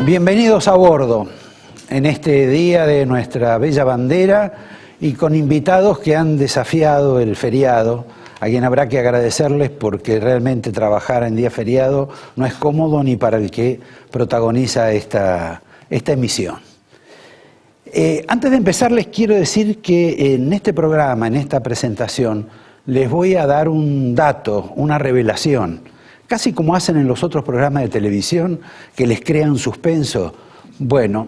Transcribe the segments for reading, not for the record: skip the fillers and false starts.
Bienvenidos a bordo en este día de nuestra bella bandera y con invitados que han desafiado el feriado, a quien habrá que agradecerles porque realmente trabajar en día feriado no es cómodo ni para el que protagoniza esta emisión. Antes de empezar les quiero decir que en este programa, en esta presentación, les voy a dar un dato, una revelación, casi como hacen en los otros programas de televisión que les crean suspenso. Bueno,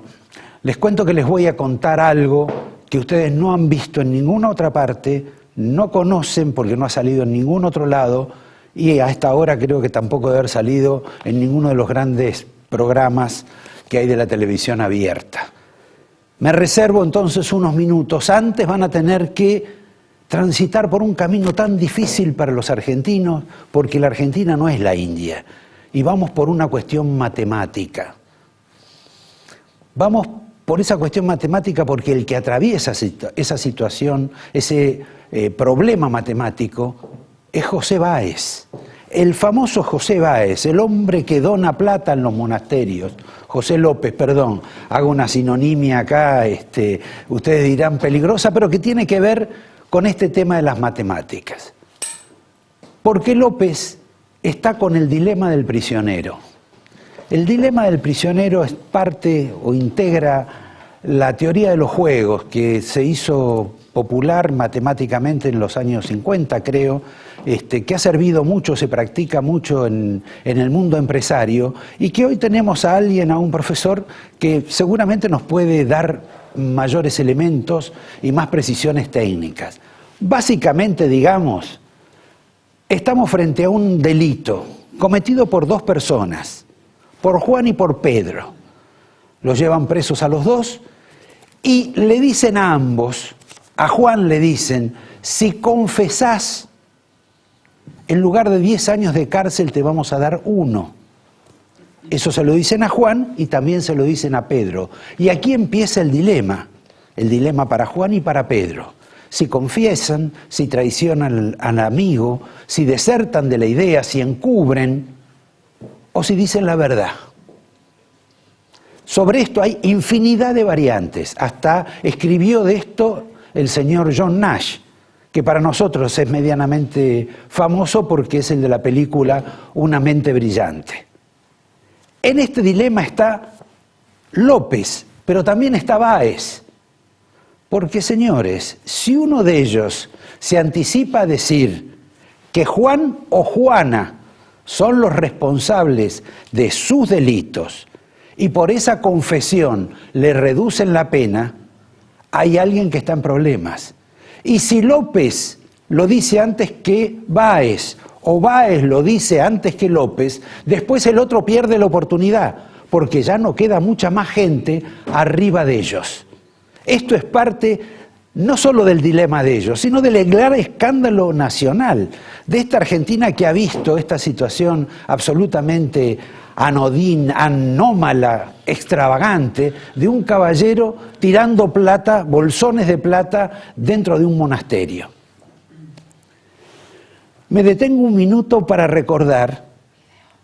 les cuento que les voy a contar algo que ustedes no han visto en ninguna otra parte, no conocen porque no ha salido en ningún otro lado y a esta hora creo que tampoco debe haber salido en ninguno de los grandes programas que hay de la televisión abierta. Me reservo entonces unos minutos. Antes van a tener que transitar por un camino tan difícil para los argentinos, porque la Argentina no es la India, y vamos por una cuestión matemática. Vamos por esa cuestión matemática porque el que atraviesa esa situación, ese problema matemático, es José Báez. El famoso José Báez, el hombre que dona plata en los monasterios. José López, perdón, hago una sinonimia acá, ustedes dirán peligrosa, pero que tiene que ver con este tema de las matemáticas. Porque López está con el dilema del prisionero. El dilema del prisionero es parte o integra la teoría de los juegos que se hizo popular matemáticamente en los años 50, creo, que ha servido mucho, se practica mucho en el mundo empresario y que hoy tenemos a alguien, a un profesor, que seguramente nos puede dar mayores elementos y más precisiones técnicas. Básicamente, digamos, estamos frente a un delito cometido por dos personas, por Juan y por Pedro. Los llevan presos a los dos y le dicen a ambos, a Juan le dicen, si confesás, en lugar de 10 años de cárcel te vamos a dar 1. Eso se lo dicen a Juan y también se lo dicen a Pedro. Y aquí empieza el dilema para Juan y para Pedro. Si confiesan, si traicionan al amigo, si desertan de la idea, si encubren o si dicen la verdad. Sobre esto hay infinidad de variantes. Hasta escribió de esto el señor John Nash, que para nosotros es medianamente famoso porque es el de la película Una mente brillante. En este dilema está López, pero también está Báez. Porque, señores, si uno de ellos se anticipa a decir que Juan o Juana son los responsables de sus delitos y por esa confesión le reducen la pena, hay alguien que está en problemas. Y si López lo dice antes que Báez, o Báez lo dice antes que López, después el otro pierde la oportunidad, porque ya no queda mucha más gente arriba de ellos. Esto es parte no solo del dilema de ellos, sino del gran escándalo nacional de esta Argentina que ha visto esta situación absolutamente anómala, extravagante, de un caballero tirando plata, bolsones de plata, dentro de un monasterio. Me detengo un minuto para recordar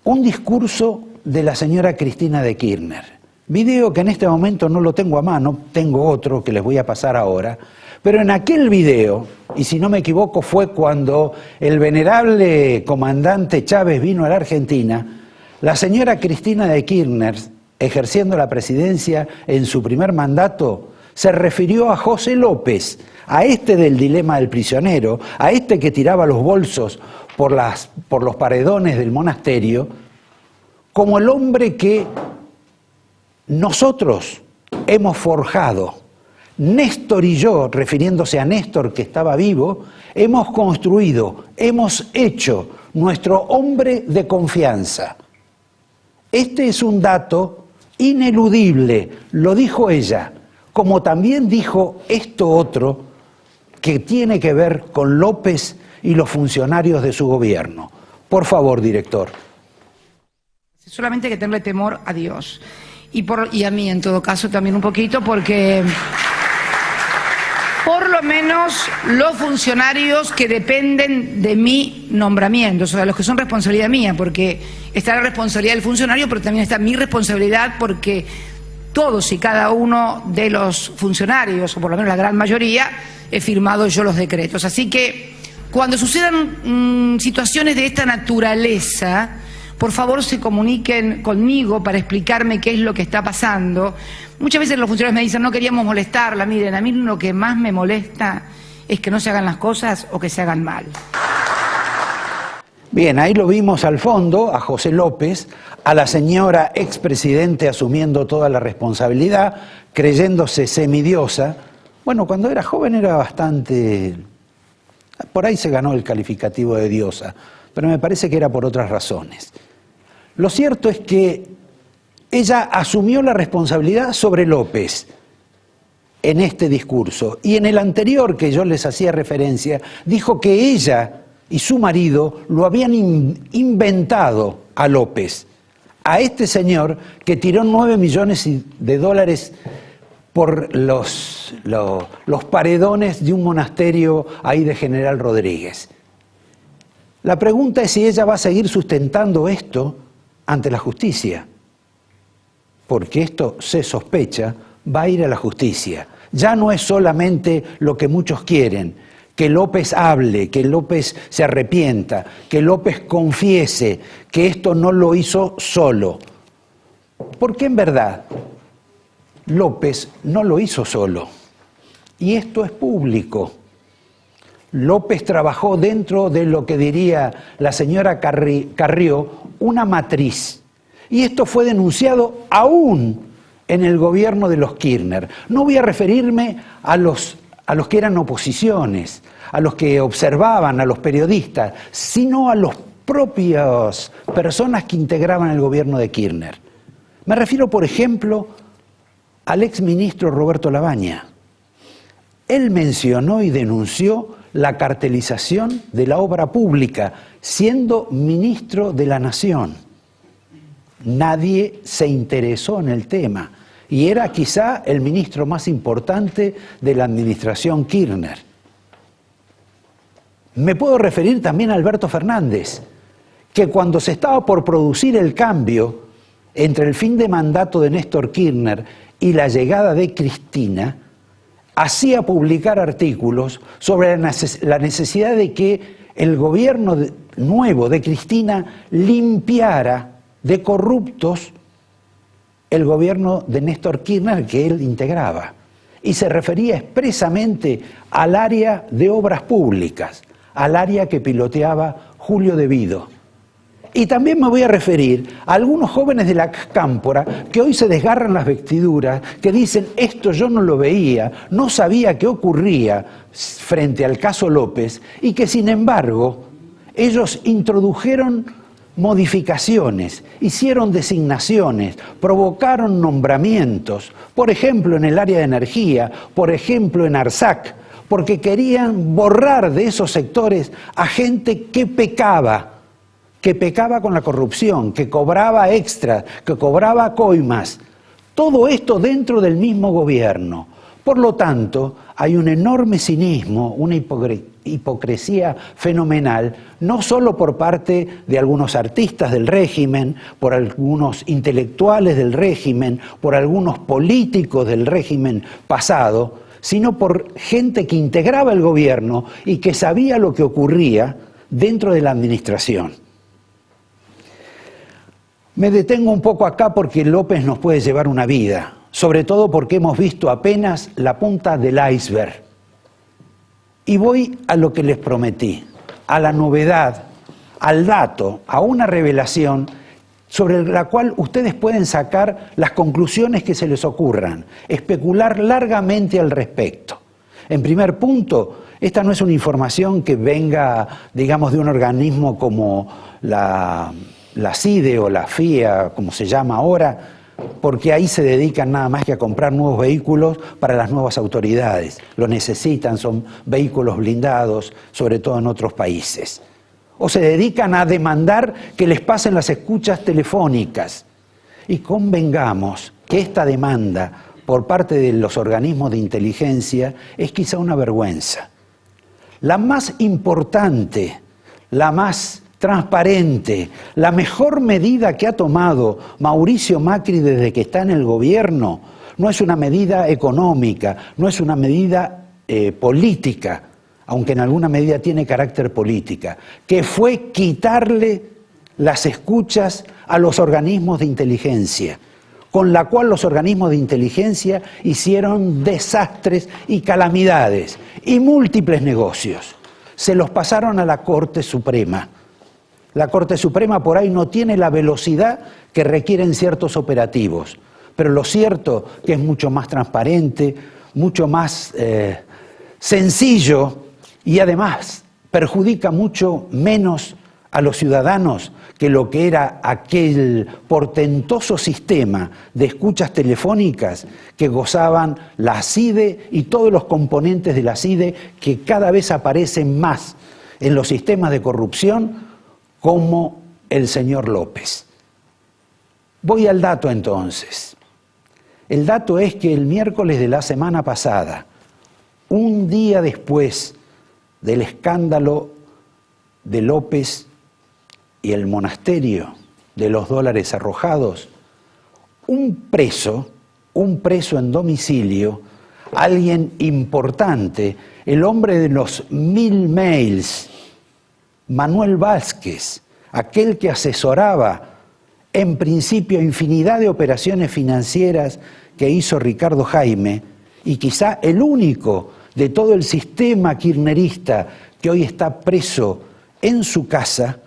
un discurso de la señora Cristina de Kirchner. Video que en este momento no lo tengo a mano, tengo otro que les voy a pasar ahora, pero en aquel video, y si no me equivoco fue cuando el venerable comandante Chávez vino a la Argentina, la señora Cristina de Kirchner, ejerciendo la presidencia en su primer mandato, se refirió a José López, a este del dilema del prisionero, a este que tiraba los bolsos por los paredones del monasterio, como el hombre que nosotros hemos forjado. Néstor y yo, refiriéndose a Néstor que estaba vivo, hemos construido, hemos hecho nuestro hombre de confianza. Este es un dato ineludible, lo dijo ella, como también dijo esto otro que tiene que ver con López y los funcionarios de su gobierno. Por favor, director. Solamente hay que tenerle temor a Dios. Y a mí, en todo caso, también un poquito, porque por lo menos los funcionarios que dependen de mi nombramiento, o sea, los que son responsabilidad mía, porque está la responsabilidad del funcionario, pero también está mi responsabilidad porque todos y cada uno de los funcionarios, o por lo menos la gran mayoría, he firmado yo los decretos. Así que cuando sucedan situaciones de esta naturaleza, por favor se comuniquen conmigo para explicarme qué es lo que está pasando. Muchas veces los funcionarios me dicen, no queríamos molestarla. Miren, a mí lo que más me molesta es que no se hagan las cosas o que se hagan mal. Bien, ahí lo vimos al fondo, a José López, a la señora expresidente asumiendo toda la responsabilidad, creyéndose semidiosa. Bueno, cuando era joven era bastante... Por ahí se ganó el calificativo de diosa, pero me parece que era por otras razones. Lo cierto es que ella asumió la responsabilidad sobre López en este discurso, y en el anterior que yo les hacía referencia, dijo que ella y su marido lo habían inventado a López, a este señor que tiró 9 millones de dólares por los paredones de un monasterio ahí de General Rodríguez. La pregunta es si ella va a seguir sustentando esto ante la justicia, porque esto se sospecha va a ir a la justicia. Ya no es solamente lo que muchos quieren, que López hable, que López se arrepienta, que López confiese que esto no lo hizo solo. Porque en verdad, López no lo hizo solo. Y esto es público. López trabajó dentro de lo que diría la señora Carrió, una matriz. Y esto fue denunciado aún en el gobierno de los Kirchner. No voy a referirme a los que eran oposiciones, a los que observaban, a los periodistas, sino a las propias personas que integraban el gobierno de Kirchner. Me refiero, por ejemplo, al exministro Roberto Labaña. Él mencionó y denunció la cartelización de la obra pública, siendo ministro de la Nación. Nadie se interesó en el tema y era quizá el ministro más importante de la administración Kirchner. Me puedo referir también a Alberto Fernández, que cuando se estaba por producir el cambio entre el fin de mandato de Néstor Kirchner y la llegada de Cristina, hacía publicar artículos sobre la necesidad de que el gobierno nuevo de Cristina limpiara de corruptos el gobierno de Néstor Kirchner que él integraba. Y se refería expresamente al área de obras públicas, al área que piloteaba Julio De Vido. Y también me voy a referir a algunos jóvenes de la Cámpora que hoy se desgarran las vestiduras, que dicen, esto yo no lo veía, no sabía qué ocurría frente al caso López, y que sin embargo ellos introdujeron modificaciones, hicieron designaciones, provocaron nombramientos, por ejemplo en el área de energía, por ejemplo en ARSAC, porque querían borrar de esos sectores a gente que pecaba con la corrupción, que cobraba extras, que cobraba coimas. Todo esto dentro del mismo gobierno. Por lo tanto, hay un enorme cinismo, una hipocresía fenomenal, no solo por parte de algunos artistas del régimen, por algunos intelectuales del régimen, por algunos políticos del régimen pasado, sino por gente que integraba el gobierno y que sabía lo que ocurría dentro de la administración. Me detengo un poco acá porque López nos puede llevar una vida, sobre todo porque hemos visto apenas la punta del iceberg. Y voy a lo que les prometí, a la novedad, al dato, a una revelación sobre la cual ustedes pueden sacar las conclusiones que se les ocurran, especular largamente al respecto. En primer punto, esta no es una información que venga, digamos, de un organismo como la CIDE o la FIA, como se llama ahora, porque ahí se dedican nada más que a comprar nuevos vehículos para las nuevas autoridades. Lo necesitan, son vehículos blindados, sobre todo en otros países. O se dedican a demandar que les pasen las escuchas telefónicas. Y convengamos que esta demanda por parte de los organismos de inteligencia es quizá una vergüenza. La más importante, la más transparente, la mejor medida que ha tomado Mauricio Macri desde que está en el gobierno no es una medida económica, no es una medida política, aunque en alguna medida tiene carácter política, que fue quitarle las escuchas a los organismos de inteligencia, con la cual los organismos de inteligencia hicieron desastres y calamidades y múltiples negocios. Se los pasaron a la Corte Suprema. La Corte Suprema por ahí no tiene la velocidad que requieren ciertos operativos, pero lo cierto que es mucho más transparente, mucho más sencillo y además perjudica mucho menos a los ciudadanos que lo que era aquel portentoso sistema de escuchas telefónicas que gozaban la CIDE y todos los componentes de la CIDE que cada vez aparecen más en los sistemas de corrupción como el señor López. Voy al dato entonces. El dato es que el miércoles de la semana pasada, un día después del escándalo de López y el monasterio de los dólares arrojados, un preso en domicilio, alguien importante, el hombre de los 1000 mails, Manuel Vázquez, aquel que asesoraba en principio infinidad de operaciones financieras que hizo Ricardo Jaime, y quizá el único de todo el sistema kirchnerista que hoy está preso en su casa,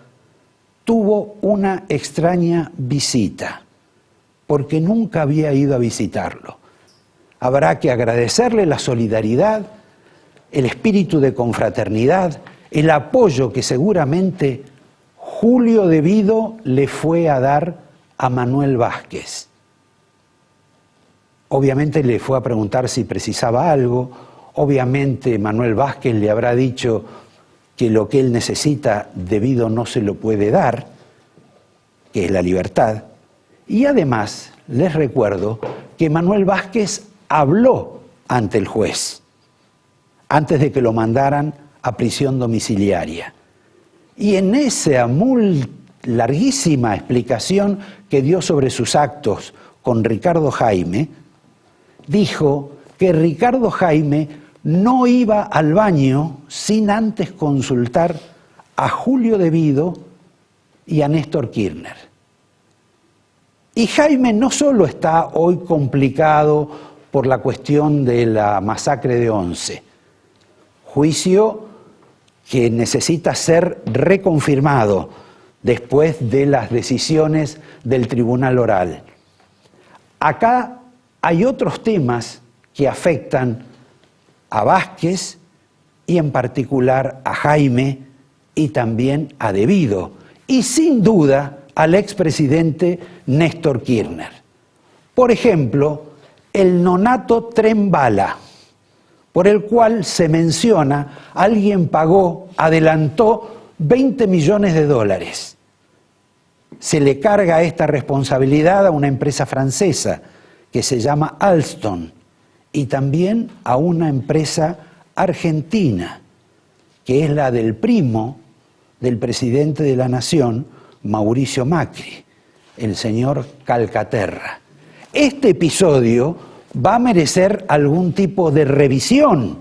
tuvo una extraña visita, porque nunca había ido a visitarlo. Habrá que agradecerle la solidaridad, el espíritu de confraternidad, el apoyo que seguramente Julio de Vido le fue a dar a Manuel Vázquez. Obviamente le fue a preguntar si precisaba algo, obviamente Manuel Vázquez le habrá dicho que lo que él necesita de Vido no se lo puede dar, que es la libertad. Y además les recuerdo que Manuel Vázquez habló ante el juez antes de que lo mandaran a prisión domiciliaria. Y en esa larguísima explicación que dio sobre sus actos con Ricardo Jaime, dijo que Ricardo Jaime no iba al baño sin antes consultar a Julio de Vido y a Néstor Kirchner. Y Jaime no solo está hoy complicado por la cuestión de la masacre de Once, juicio que necesita ser reconfirmado después de las decisiones del Tribunal Oral. Acá hay otros temas que afectan a Vázquez y en particular a Jaime y también a De Vido y sin duda al expresidente Néstor Kirchner. Por ejemplo, el nonato tren bala, por el cual se menciona alguien pagó, adelantó 20 millones de dólares. Se le carga esta responsabilidad a una empresa francesa que se llama Alstom y también a una empresa argentina, que es la del primo del presidente de la Nación, Mauricio Macri, el señor Calcaterra. Este episodio va a merecer algún tipo de revisión.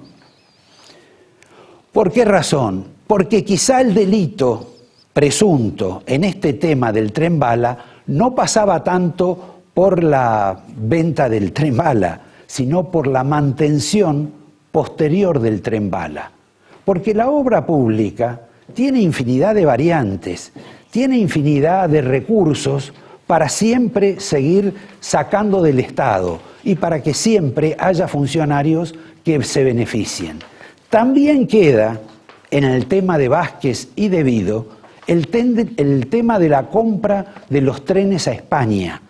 ¿Por qué razón? Porque quizá el delito presunto en este tema del tren bala no pasaba tanto por la venta del tren bala, sino por la mantención posterior del tren bala. Porque la obra pública tiene infinidad de variantes, tiene infinidad de recursos para siempre seguir sacando del Estado y para que siempre haya funcionarios que se beneficien. También queda en el tema de Vázquez y de Vido el tema de la compra de los trenes a España,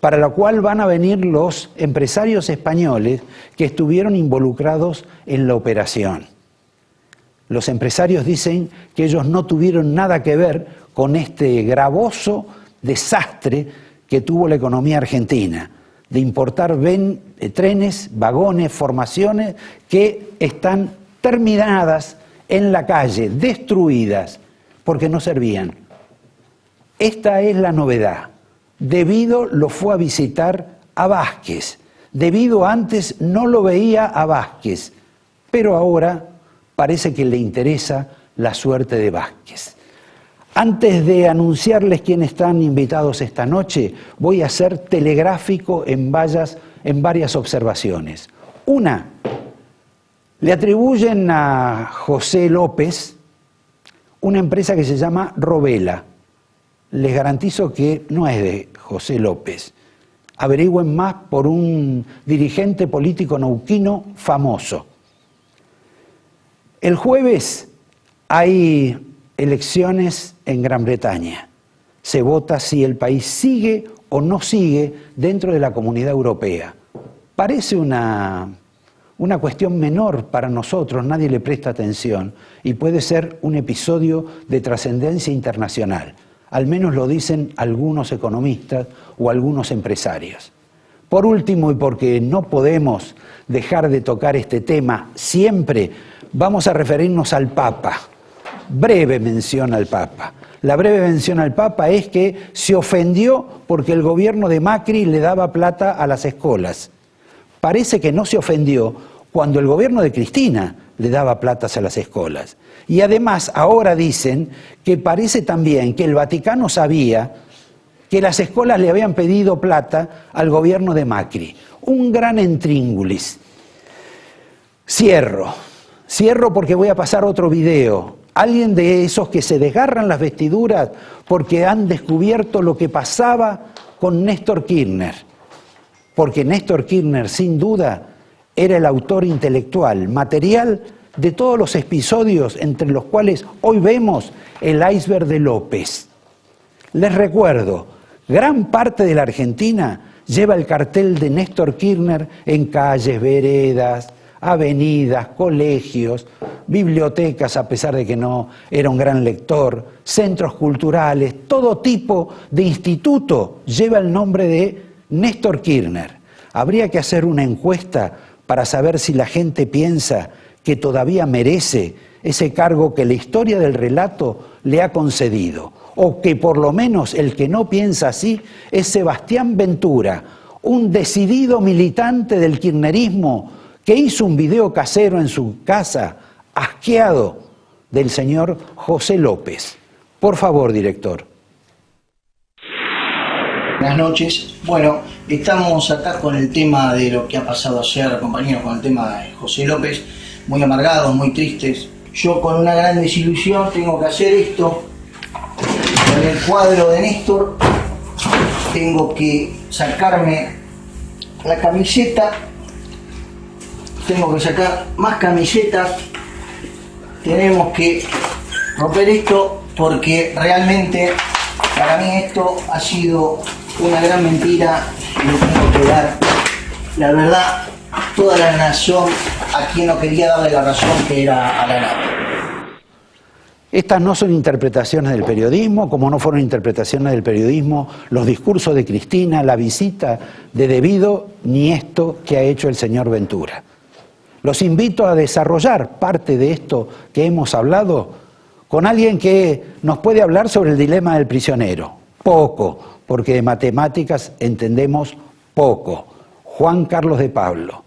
para la cual van a venir los empresarios españoles que estuvieron involucrados en la operación. Los empresarios dicen que ellos no tuvieron nada que ver con este gravoso desastre que tuvo la economía argentina, de importar trenes, vagones, formaciones que están terminadas en la calle, destruidas, porque no servían. Esta es la novedad. Debido lo fue a visitar a Vázquez. Debido antes no lo veía a Vázquez, pero ahora parece que le interesa la suerte de Vázquez. Antes de anunciarles quiénes están invitados esta noche, voy a ser telegráfico en varias observaciones. Una, le atribuyen a José López una empresa que se llama Robela. Les garantizo que no es de José López. Averigüen más por un dirigente político neuquino famoso. El jueves hay elecciones en Gran Bretaña. Se vota si el país sigue o no sigue dentro de la Comunidad Europea. Parece una cuestión menor para nosotros, nadie le presta atención y puede ser un episodio de trascendencia internacional. Al menos lo dicen algunos economistas o algunos empresarios. Por último, y porque no podemos dejar de tocar este tema siempre, vamos a referirnos al Papa. Breve mención al Papa. La breve mención al Papa es que se ofendió porque el gobierno de Macri le daba plata a las escuelas. Parece que no se ofendió cuando el gobierno de Cristina le daba platas a las escuelas. Y además ahora dicen que parece también que el Vaticano sabía que las escuelas le habían pedido plata al gobierno de Macri. Un gran intríngulis. Cierro porque voy a pasar otro video. Alguien de esos que se desgarran las vestiduras porque han descubierto lo que pasaba con Néstor Kirchner. Porque Néstor Kirchner, sin duda, era el autor intelectual, material de todos los episodios entre los cuales hoy vemos el iceberg de López. Les recuerdo, gran parte de la Argentina lleva el cartel de Néstor Kirchner en calles, veredas, avenidas, colegios, bibliotecas, a pesar de que no era un gran lector, centros culturales, todo tipo de instituto lleva el nombre de Néstor Kirchner. Habría que hacer una encuesta para saber si la gente piensa que todavía merece ese cargo que la historia del relato le ha concedido, o que por lo menos el que no piensa así es Sebastián Ventura, un decidido militante del kirchnerismo que hizo un video casero en su casa, asqueado del señor José López. Por favor, director. Buenas noches. Bueno, estamos acá con el tema de lo que ha pasado ayer, compañeros, con el tema de José López, muy amargados, muy tristes. Yo con una gran desilusión tengo que hacer esto, con el cuadro de Néstor, tengo que sacarme la camiseta, tengo que sacar más camisetas, tenemos que romper esto porque realmente para mí esto ha sido una gran mentira y le tengo que dar la verdad, toda la razón a quien no quería darle la razón, que era a la nave. Estas no son interpretaciones del periodismo, como no fueron interpretaciones del periodismo los discursos de Cristina, la visita de Debido, ni esto que ha hecho el señor Ventura. Los invito a desarrollar parte de esto que hemos hablado con alguien que nos puede hablar sobre el dilema del prisionero. Poco, porque de matemáticas entendemos poco. Juan Carlos de Pablo.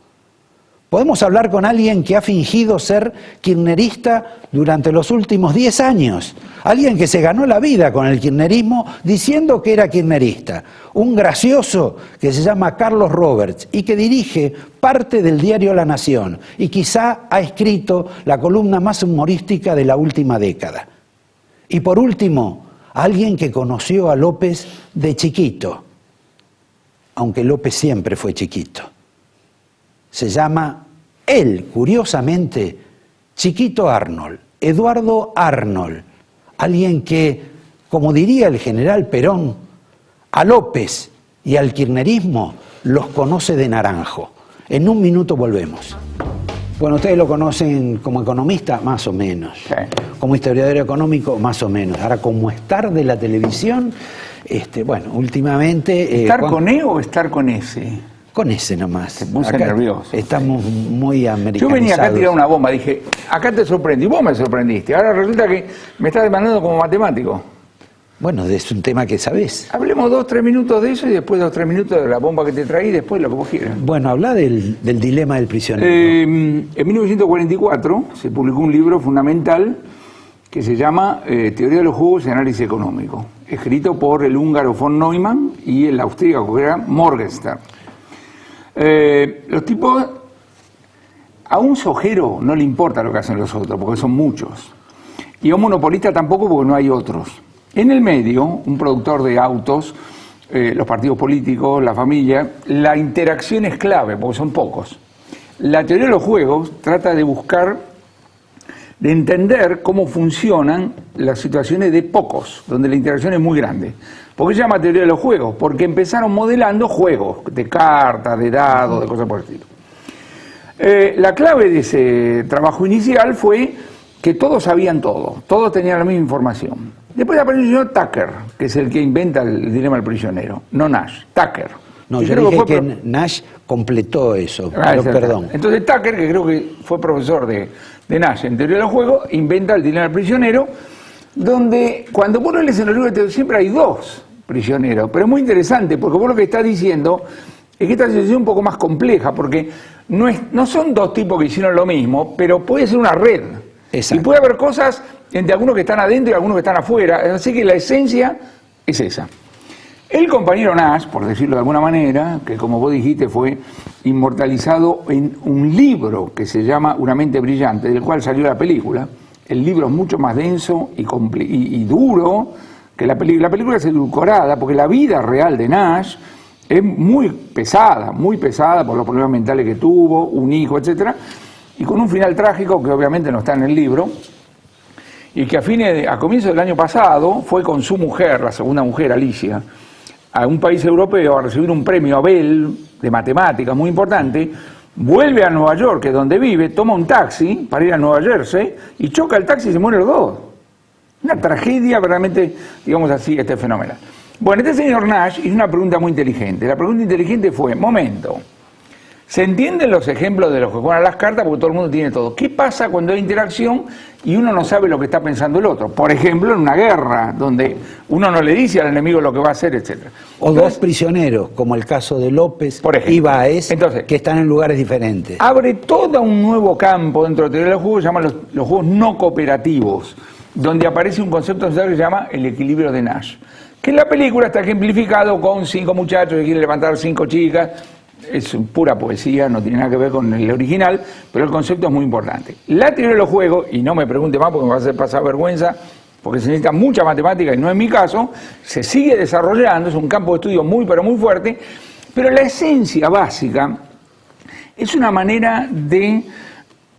Podemos hablar con alguien que ha fingido ser kirchnerista durante los últimos 10 años. Alguien que se ganó la vida con el kirchnerismo diciendo que era kirchnerista. Un gracioso que se llama Carlos Roberts y que dirige parte del diario La Nación y quizá ha escrito la columna más humorística de la última década. Y por último, alguien que conoció a López de chiquito, aunque López siempre fue chiquito. Se llama él, curiosamente, Chiquito Arnold, Eduardo Arnold, alguien que, como diría el general Perón, a López y al kirchnerismo los conoce de naranjo. En un minuto volvemos. Bueno, ustedes lo conocen como economista, más o menos. Sí. Como historiador económico, más o menos. Ahora, como estar de la televisión, bueno, últimamente... ¿Estar con E o estar con S? Con ese nomás. Se puse nervioso. Estamos muy americanizados. Yo venía acá a tirar una bomba, dije, acá te sorprendí, vos me sorprendiste. Ahora resulta que me estás demandando como matemático. Bueno, es un tema que sabés. Hablemos 2 o 3 minutos de eso y después 2 o 3 minutos de la bomba que te traí y después lo que vos quieras. Bueno, habla del dilema del prisionero. En 1944 se publicó un libro fundamental que se llama Teoría de los juegos y análisis económico, escrito por el húngaro von Neumann y el austríaco que era Morgenstern. Los tipos, a un sojero no le importa lo que hacen los otros, porque son muchos. Y a un monopolista tampoco, porque no hay otros. En el medio, un productor de autos, los partidos políticos, la familia, la interacción es clave, porque son pocos. La teoría de los juegos trata de buscar, de entender cómo funcionan las situaciones de pocos, donde la interacción es muy grande. ¿Por qué se llama teoría de los juegos? Porque empezaron modelando juegos de cartas, de dados, de cosas por el estilo. La clave de ese trabajo inicial fue que todos sabían todo, todos tenían la misma información. Después apareció el señor Tucker, que es el que inventa el dilema del prisionero, no Nash, Tucker. No, yo dije que Nash completó eso, pero perdón. Entonces Tucker, que creo que fue profesor de Nash en teoría de los juegos, inventa el dilema del prisionero, donde cuando vos lo lees en los libros de teoría siempre hay 2 prisioneros, pero es muy interesante porque vos lo que estás diciendo es que esta situación es un poco más compleja, porque no son 2 tipos que hicieron lo mismo, pero puede ser una red. Exacto. Y puede haber cosas entre algunos que están adentro y algunos que están afuera, así que la esencia es esa. El compañero Nash, por decirlo de alguna manera, que como vos dijiste fue inmortalizado en un libro que se llama Una mente brillante, del cual salió la película. El libro es mucho más denso y duro que la película. La película es edulcorada porque la vida real de Nash es muy pesada por los problemas mentales que tuvo, un hijo, etc. Y con un final trágico que obviamente no está en el libro, y que a comienzos del año pasado fue con su mujer, la segunda mujer, Alicia, a un país europeo a recibir un premio Abel de matemáticas muy importante, vuelve a Nueva York, que es donde vive, toma un taxi para ir a Nueva Jersey y choca el taxi y se mueren los 2. Una tragedia realmente, digamos así, fenomenal. Bueno, este señor Nash hizo una pregunta muy inteligente. La pregunta inteligente fue, momento, se entienden los ejemplos de los que juegan a las cartas porque todo el mundo tiene todo. ¿Qué pasa cuando hay interacción y uno no sabe lo que está pensando el otro? Por ejemplo, en una guerra, donde uno no le dice al enemigo lo que va a hacer, etc. O 2 prisioneros, como el caso de López y Báez, que están en lugares diferentes. Abre todo un nuevo campo dentro de los juegos, se llaman los juegos no cooperativos, donde aparece un concepto que se llama el equilibrio de Nash, que en la película está ejemplificado con 5 muchachos que quieren levantar 5 chicas. Es pura poesía, no tiene nada que ver con el original, pero el concepto es muy importante. La teoría de los juegos, y no me pregunte más porque me va a hacer pasar vergüenza, porque se necesita mucha matemática y no es mi caso, se sigue desarrollando, es un campo de estudio muy pero muy fuerte, pero la esencia básica es una manera de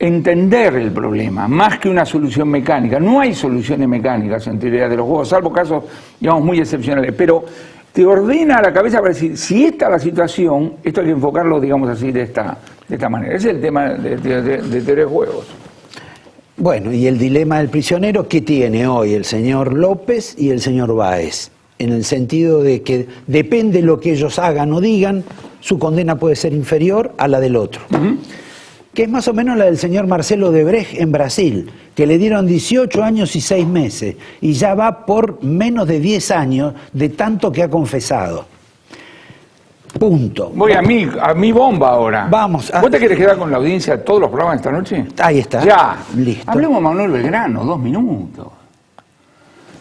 entender el problema, más que una solución mecánica. No hay soluciones mecánicas en teoría de los juegos, salvo casos, digamos, muy excepcionales, pero te ordena la cabeza para decir, si esta es la situación, esto hay que enfocarlo, digamos así, de esta manera. Ese es el tema de teoría de juegos. Bueno, y el dilema del prisionero, ¿qué tiene hoy el señor López y el señor Báez? En el sentido de que depende de lo que ellos hagan o digan, su condena puede ser inferior a la del otro. Que es más o menos la del señor Marcelo Debrecht en Brasil, que le dieron 18 años y 6 meses, y ya va por menos de 10 años de tanto que ha confesado. Punto. Voy a mi bomba ahora. Vamos. ¿Vos te querés quedar con la audiencia de todos los programas esta noche? Ahí está. Ya. Listo. Hablemos de Manuel Belgrano, 2 minutos.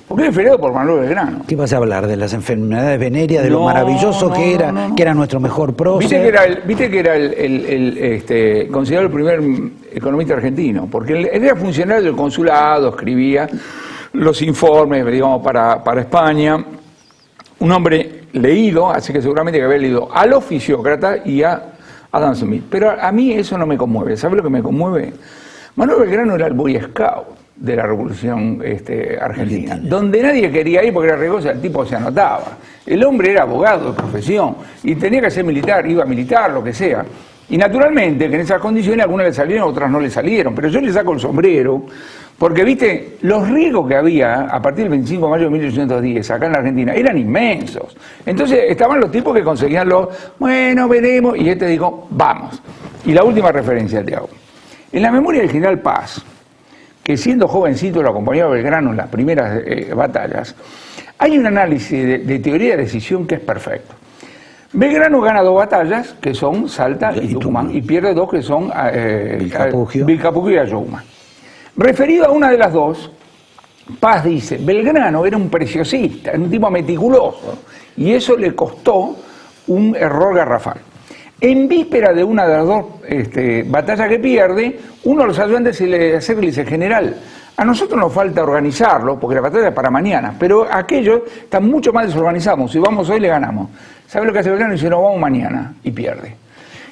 ¿Por qué feriado por Manuel Belgrano? ¿Qué vas a hablar? ¿De las enfermedades venéreas, de lo maravilloso que era nuestro mejor prócer? Viste que era considerado el primer economista argentino, porque él era funcionario del consulado, escribía los informes, digamos, para España. Un hombre leído, así que seguramente que había leído al oficiócrata y a Adam Smith. Pero a mí eso no me conmueve. ¿Sabes lo que me conmueve? Manuel Belgrano era el Boy Scout de la Revolución Argentina, donde nadie quería ir porque era riesgoso, el tipo se anotaba. El hombre era abogado de profesión y tenía que ser militar, iba a militar, lo que sea. Y naturalmente que en esas condiciones algunas le salieron, otras no le salieron, pero yo le saco el sombrero, porque viste, los riesgos que había a partir del 25 de mayo de 1810 acá en la Argentina eran inmensos. Entonces estaban los tipos que conseguían bueno, veremos, y dijo, vamos. Y la última referencia te hago. En la memoria del general Paz, que siendo jovencito lo acompañaba a Belgrano en las primeras batallas, hay un análisis de teoría de decisión que es perfecto. Belgrano gana 2 batallas, que son Salta y Tucumán, y pierde 2 que son Vilcapugio y Ayohuma. Referido a una de las 2, Paz dice, Belgrano era un preciosista, era un tipo meticuloso, y eso le costó un error garrafal. En víspera de una de las 2 batallas que pierde, uno de los ayudantes se le acerca y le dice, general, a nosotros nos falta organizarlo, porque la batalla es para mañana, pero aquellos están mucho más desorganizados, si vamos hoy le ganamos. ¿Sabe lo que hace Belgrano? Dice, no, vamos mañana, y pierde.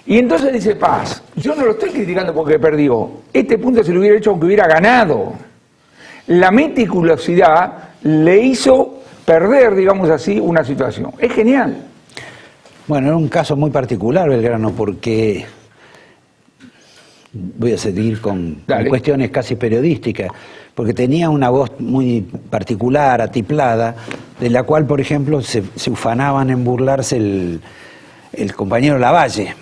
Y entonces dice Paz, yo no lo estoy criticando porque perdió, este punto se lo hubiera hecho aunque hubiera ganado. La meticulosidad le hizo perder, digamos así, una situación. Es genial. Bueno, era un caso muy particular Belgrano, porque voy a seguir con cuestiones casi periodísticas, porque tenía una voz muy particular, atiplada, de la cual, por ejemplo, se ufanaban en burlarse el compañero Lavalle,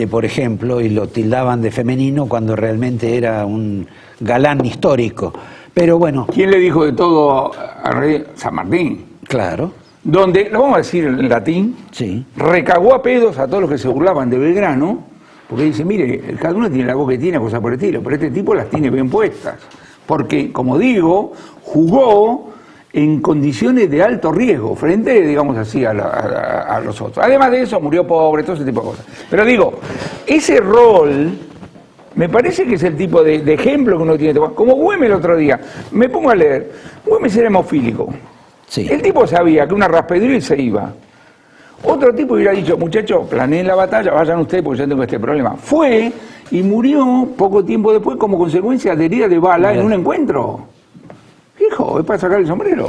por ejemplo, y lo tildaban de femenino cuando realmente era un galán histórico. Pero bueno. ¿Quién le dijo de todo a Rey San Martín? Claro. Donde, lo vamos a decir en latín, sí, recagó a pedos a todos los que se burlaban de Belgrano, porque dice, mire, cada uno tiene la voz que tiene, cosas por el estilo, pero este tipo las tiene bien puestas. Porque, como digo, jugó en condiciones de alto riesgo, frente, digamos así, a los otros. Además de eso, murió pobre, todo ese tipo de cosas. Pero digo, ese rol, me parece que es el tipo de ejemplo que uno tiene que tomar. Como Güemes el otro día, me pongo a leer, Güemes era hemofílico. Sí. El tipo sabía que una raspedriz se iba. Otro tipo hubiera dicho, muchachos, planeen la batalla, vayan ustedes porque yo tengo este problema. Fue y murió poco tiempo después como consecuencia de herida de bala en un encuentro. Hijo, es para sacar el sombrero.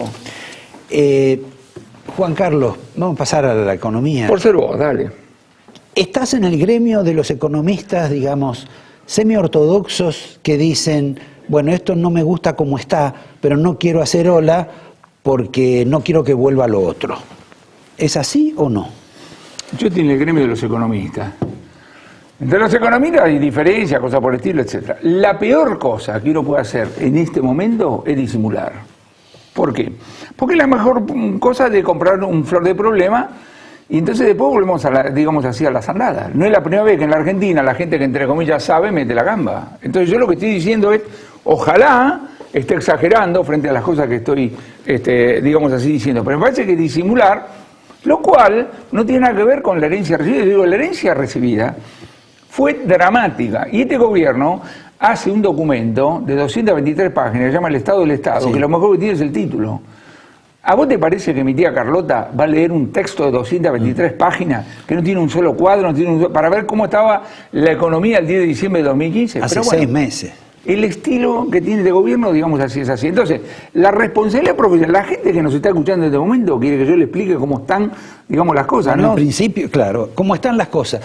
Juan Carlos, vamos a pasar a la economía. Por ser vos, dale. Estás en el gremio de los economistas, digamos, semi-ortodoxos que dicen, bueno, esto no me gusta como está, pero no quiero hacer ola porque no quiero que vuelva lo otro. ¿Es así o no? Yo estoy en el gremio de los economistas. Entre los economistas hay diferencias, cosas por el estilo, etc. La peor cosa que uno puede hacer en este momento es disimular. ¿Por qué? Porque es la mejor cosa de comprar un flor de problema y entonces después volvemos a digamos así, a las andadas. No es la primera vez que en la Argentina la gente que entre comillas sabe mete la gamba. Entonces yo lo que estoy diciendo es, ojalá esté exagerando frente a las cosas que estoy, digamos así, diciendo. Pero me parece que disimular, lo cual no tiene nada que ver con la herencia recibida. Yo digo, la herencia recibida fue dramática. Y este gobierno hace un documento de 223 páginas, se llama El Estado del Estado, sí, que lo mejor que tiene es el título. ¿A vos te parece que mi tía Carlota va a leer un texto de 223 páginas que no tiene un solo cuadro, para ver cómo estaba la economía el 10 de diciembre de 2015? Hace 6 meses. El estilo que tiene este gobierno, digamos así, es así. Entonces, la responsabilidad profesional, la gente que nos está escuchando en este momento quiere que yo le explique cómo están, digamos, las cosas, bueno, ¿no? En principio, claro, cómo están las cosas.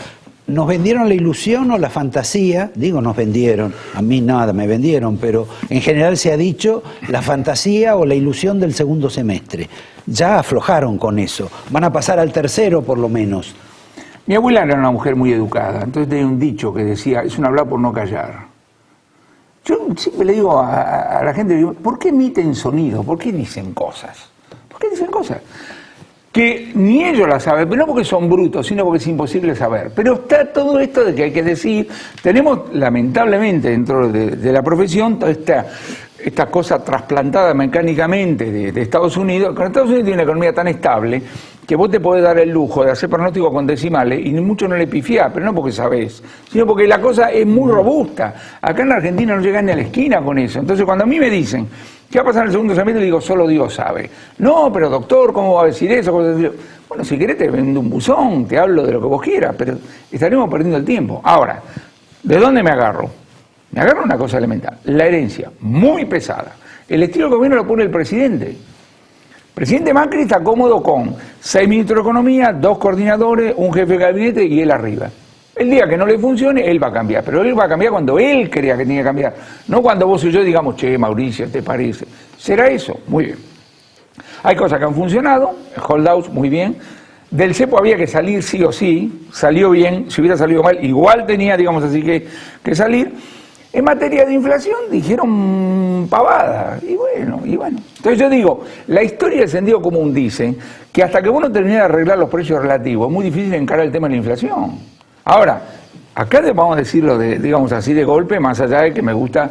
¿Nos vendieron la ilusión o la fantasía? Digo, nos vendieron, a mí nada me vendieron, pero en general se ha dicho la fantasía o la ilusión del segundo semestre. Ya aflojaron con eso, van a pasar al tercero por lo menos. Mi abuela era una mujer muy educada, entonces tenía un dicho que decía, es un hablar por no callar. Yo siempre le digo a la gente, digo, ¿por qué emiten sonido? ¿Por qué dicen cosas? ¿Por qué dicen cosas? Que ni ellos la saben, pero no porque son brutos, sino porque es imposible saber. Pero está todo esto de que hay que decir, tenemos lamentablemente dentro de la profesión toda esta cosa trasplantada mecánicamente de Estados Unidos. Con Estados Unidos tiene una economía tan estable que vos te podés dar el lujo de hacer pronósticos con decimales y mucho no le pifiás, pero no porque sabés, sino porque la cosa es muy robusta. Acá en la Argentina no llegan ni a la esquina con eso. Entonces cuando a mí me dicen, ¿qué va a pasar en el segundo semestre? Le digo, solo Dios sabe. No, pero doctor, ¿cómo va a decir eso? Bueno, si querés te vendo un buzón, te hablo de lo que vos quieras, pero estaremos perdiendo el tiempo. Ahora, ¿de dónde me agarro? Me agarro una cosa elemental, la herencia, muy pesada. El estilo de gobierno lo pone el presidente. El presidente Macri está cómodo con 6 ministros de Economía, 2 coordinadores, un jefe de gabinete y él arriba. El día que no le funcione, él va a cambiar, pero él va a cambiar cuando él crea que tiene que cambiar, no cuando vos y yo digamos, che, Mauricio, ¿te parece? ¿Será eso? Muy bien. Hay cosas que han funcionado, holdouts, muy bien. Del cepo había que salir sí o sí, salió bien, si hubiera salido mal, igual tenía, digamos así, que salir. En materia de inflación dijeron pavada, y bueno. Entonces yo digo, la historia del sentido común dice que hasta que vos no termines de arreglar los precios relativos, es muy difícil encarar el tema de la inflación. Ahora, acá vamos a decirlo, digamos así, de golpe, más allá de que me gusta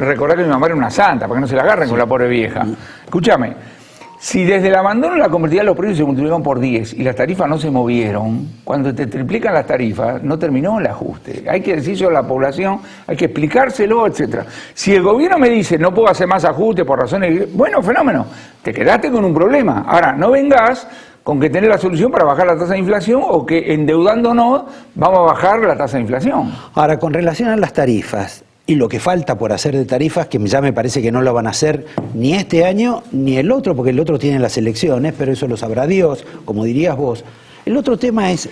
recordar que mi mamá era una santa, para que no se la agarren con la pobre vieja. Escúchame. Si desde el abandono de la convertibilidad los precios se multiplicaron por 10 y las tarifas no se movieron, cuando te triplican las tarifas no terminó el ajuste. Hay que decírselo a la población, hay que explicárselo, etc. Si el gobierno me dice no puedo hacer más ajustes por razones... Bueno, fenómeno, te quedaste con un problema. Ahora, no vengas con que tenés la solución para bajar la tasa de inflación o que endeudándonos vamos a bajar la tasa de inflación. Ahora, con relación a las tarifas, y lo que falta por hacer de tarifas, que ya me parece que no lo van a hacer ni este año ni el otro, porque el otro tiene las elecciones, pero eso lo sabrá Dios, como dirías vos. El otro tema es,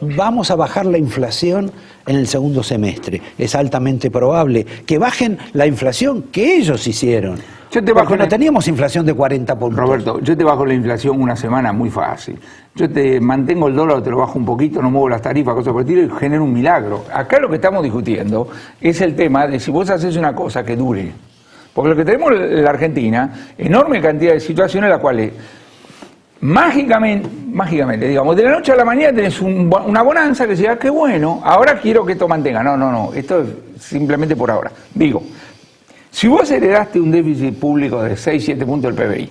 vamos a bajar la inflación en el segundo semestre. Es altamente probable que bajen la inflación que ellos hicieron. Porque no teníamos inflación de 40 puntos. Roberto, yo te bajo la inflación una semana muy fácil. Yo te mantengo el dólar, te lo bajo un poquito, no muevo las tarifas, cosas por el estilo, y genero un milagro. Acá lo que estamos discutiendo es el tema de si vos haces una cosa que dure. Porque lo que tenemos en la Argentina, enorme cantidad de situaciones en las cuales mágicamente, digamos, de la noche a la mañana tenés una bonanza que decía, qué bueno, ahora quiero que esto mantenga. No, esto es simplemente por ahora. Digo, si vos heredaste un déficit público de 6-7 puntos del PBI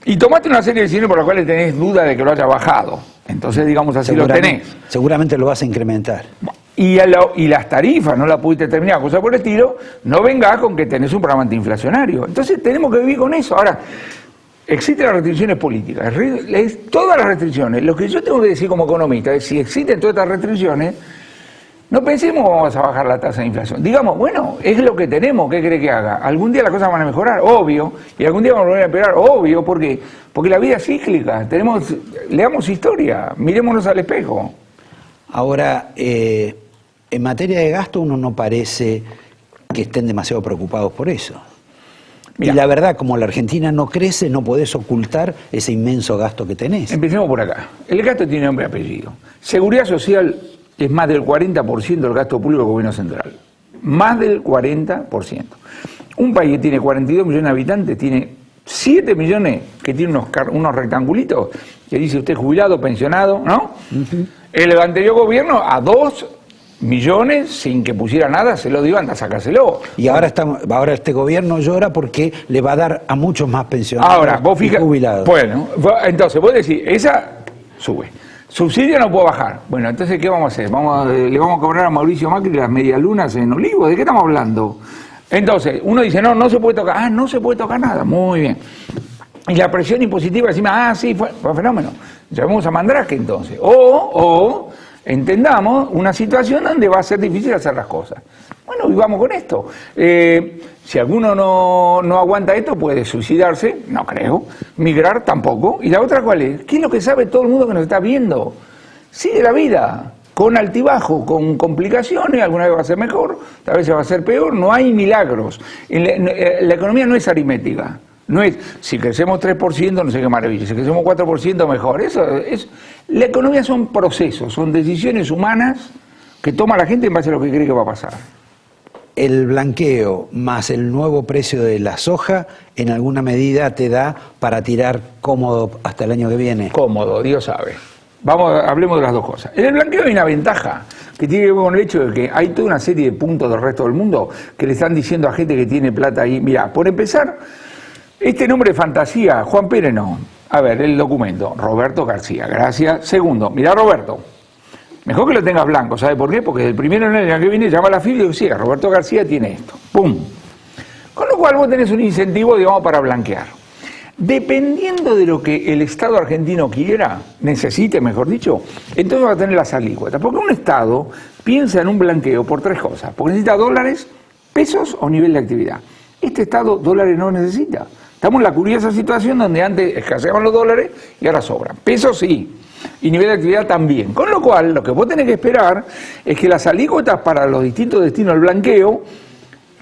y tomaste una serie de decisiones por las cuales tenés duda de que lo haya bajado, entonces digamos así lo tenés. Seguramente lo vas a incrementar. Y las tarifas no las pudiste terminar, cosas por el estilo, no vengas con que tenés un programa antiinflacionario. Entonces tenemos que vivir con eso. Ahora, existen las restricciones políticas, todas las restricciones. Lo que yo tengo que decir como economista es si existen todas estas restricciones, no pensemos vamos a bajar la tasa de inflación. Digamos, bueno, es lo que tenemos, ¿qué cree que haga? Algún día las cosas van a mejorar, obvio, y algún día van a volver a empeorar, obvio, ¿por qué? Porque la vida es cíclica, leamos historia, mirémonos al espejo. Ahora, en materia de gasto uno no parece que estén demasiado preocupados por eso. Mirá, y la verdad, como la Argentina no crece, no podés ocultar ese inmenso gasto que tenés. Empecemos por acá. El gasto tiene nombre y apellido. Seguridad social es más del 40% del gasto público del gobierno central. Más del 40%. Un país que tiene 42 millones de habitantes tiene 7 millones que tiene unos rectangulitos que dice usted jubilado, pensionado, ¿no? El anterior gobierno a 2 millones sin que pusiera nada se lo dio, anda a sacárselo. Y ahora este gobierno llora porque le va a dar a muchos más pensionados. Ahora, vos fíjate, jubilados. Bueno, entonces vos decís, esa sube. Subsidio no puede bajar. Bueno, entonces, ¿qué vamos a hacer? ¿Le vamos a cobrar a Mauricio Macri las medialunas en Olivos? ¿De qué estamos hablando? Entonces, uno dice, no se puede tocar. No se puede tocar nada. Muy bien. Y la presión impositiva, encima, sí, fue fenómeno. Llamemos a Mandrake entonces. O entendamos una situación donde va a ser difícil hacer las cosas. Bueno, vivamos con esto. Si alguno no aguanta esto, puede suicidarse, no creo. Migrar tampoco. ¿Y la otra cuál es? ¿Qué es lo que sabe todo el mundo que nos está viendo? Sigue la vida, con altibajo, con complicaciones, alguna vez va a ser mejor, tal vez va a ser peor, no hay milagros. La economía no es aritmética. No es, si crecemos 3%, no sé qué maravilla, si crecemos 4%, mejor. La economía son procesos, son decisiones humanas que toma la gente en base a lo que cree que va a pasar. El blanqueo más el nuevo precio de la soja, en alguna medida te da para tirar cómodo hasta el año que viene. Cómodo, Dios sabe. Hablemos de las dos cosas. En el blanqueo hay una ventaja que tiene que ver con el hecho de que hay toda una serie de puntos del resto del mundo que le están diciendo a gente que tiene plata ahí. Mirá, por empezar, este nombre de fantasía, Juan Pérez no. A ver, el documento, Roberto García, gracias. Segundo, mirá Roberto, mejor que lo tengas blanco, ¿sabe por qué? Porque el primero en el año que viene llama a la FIB y dice, Roberto García tiene esto, ¡pum! Con lo cual vos tenés un incentivo, digamos, para blanquear. Dependiendo de lo que el Estado argentino quiera, necesite, mejor dicho, entonces va a tener las alícuotas. Porque un Estado piensa en un blanqueo por tres cosas. Porque necesita dólares, pesos o nivel de actividad. Este Estado dólares no necesita. Estamos en la curiosa situación donde antes escaseaban los dólares y ahora sobran. Pesos sí. y nivel de actividad también. Con lo cual, lo que vos tenés que esperar es que las alícuotas para los distintos destinos del blanqueo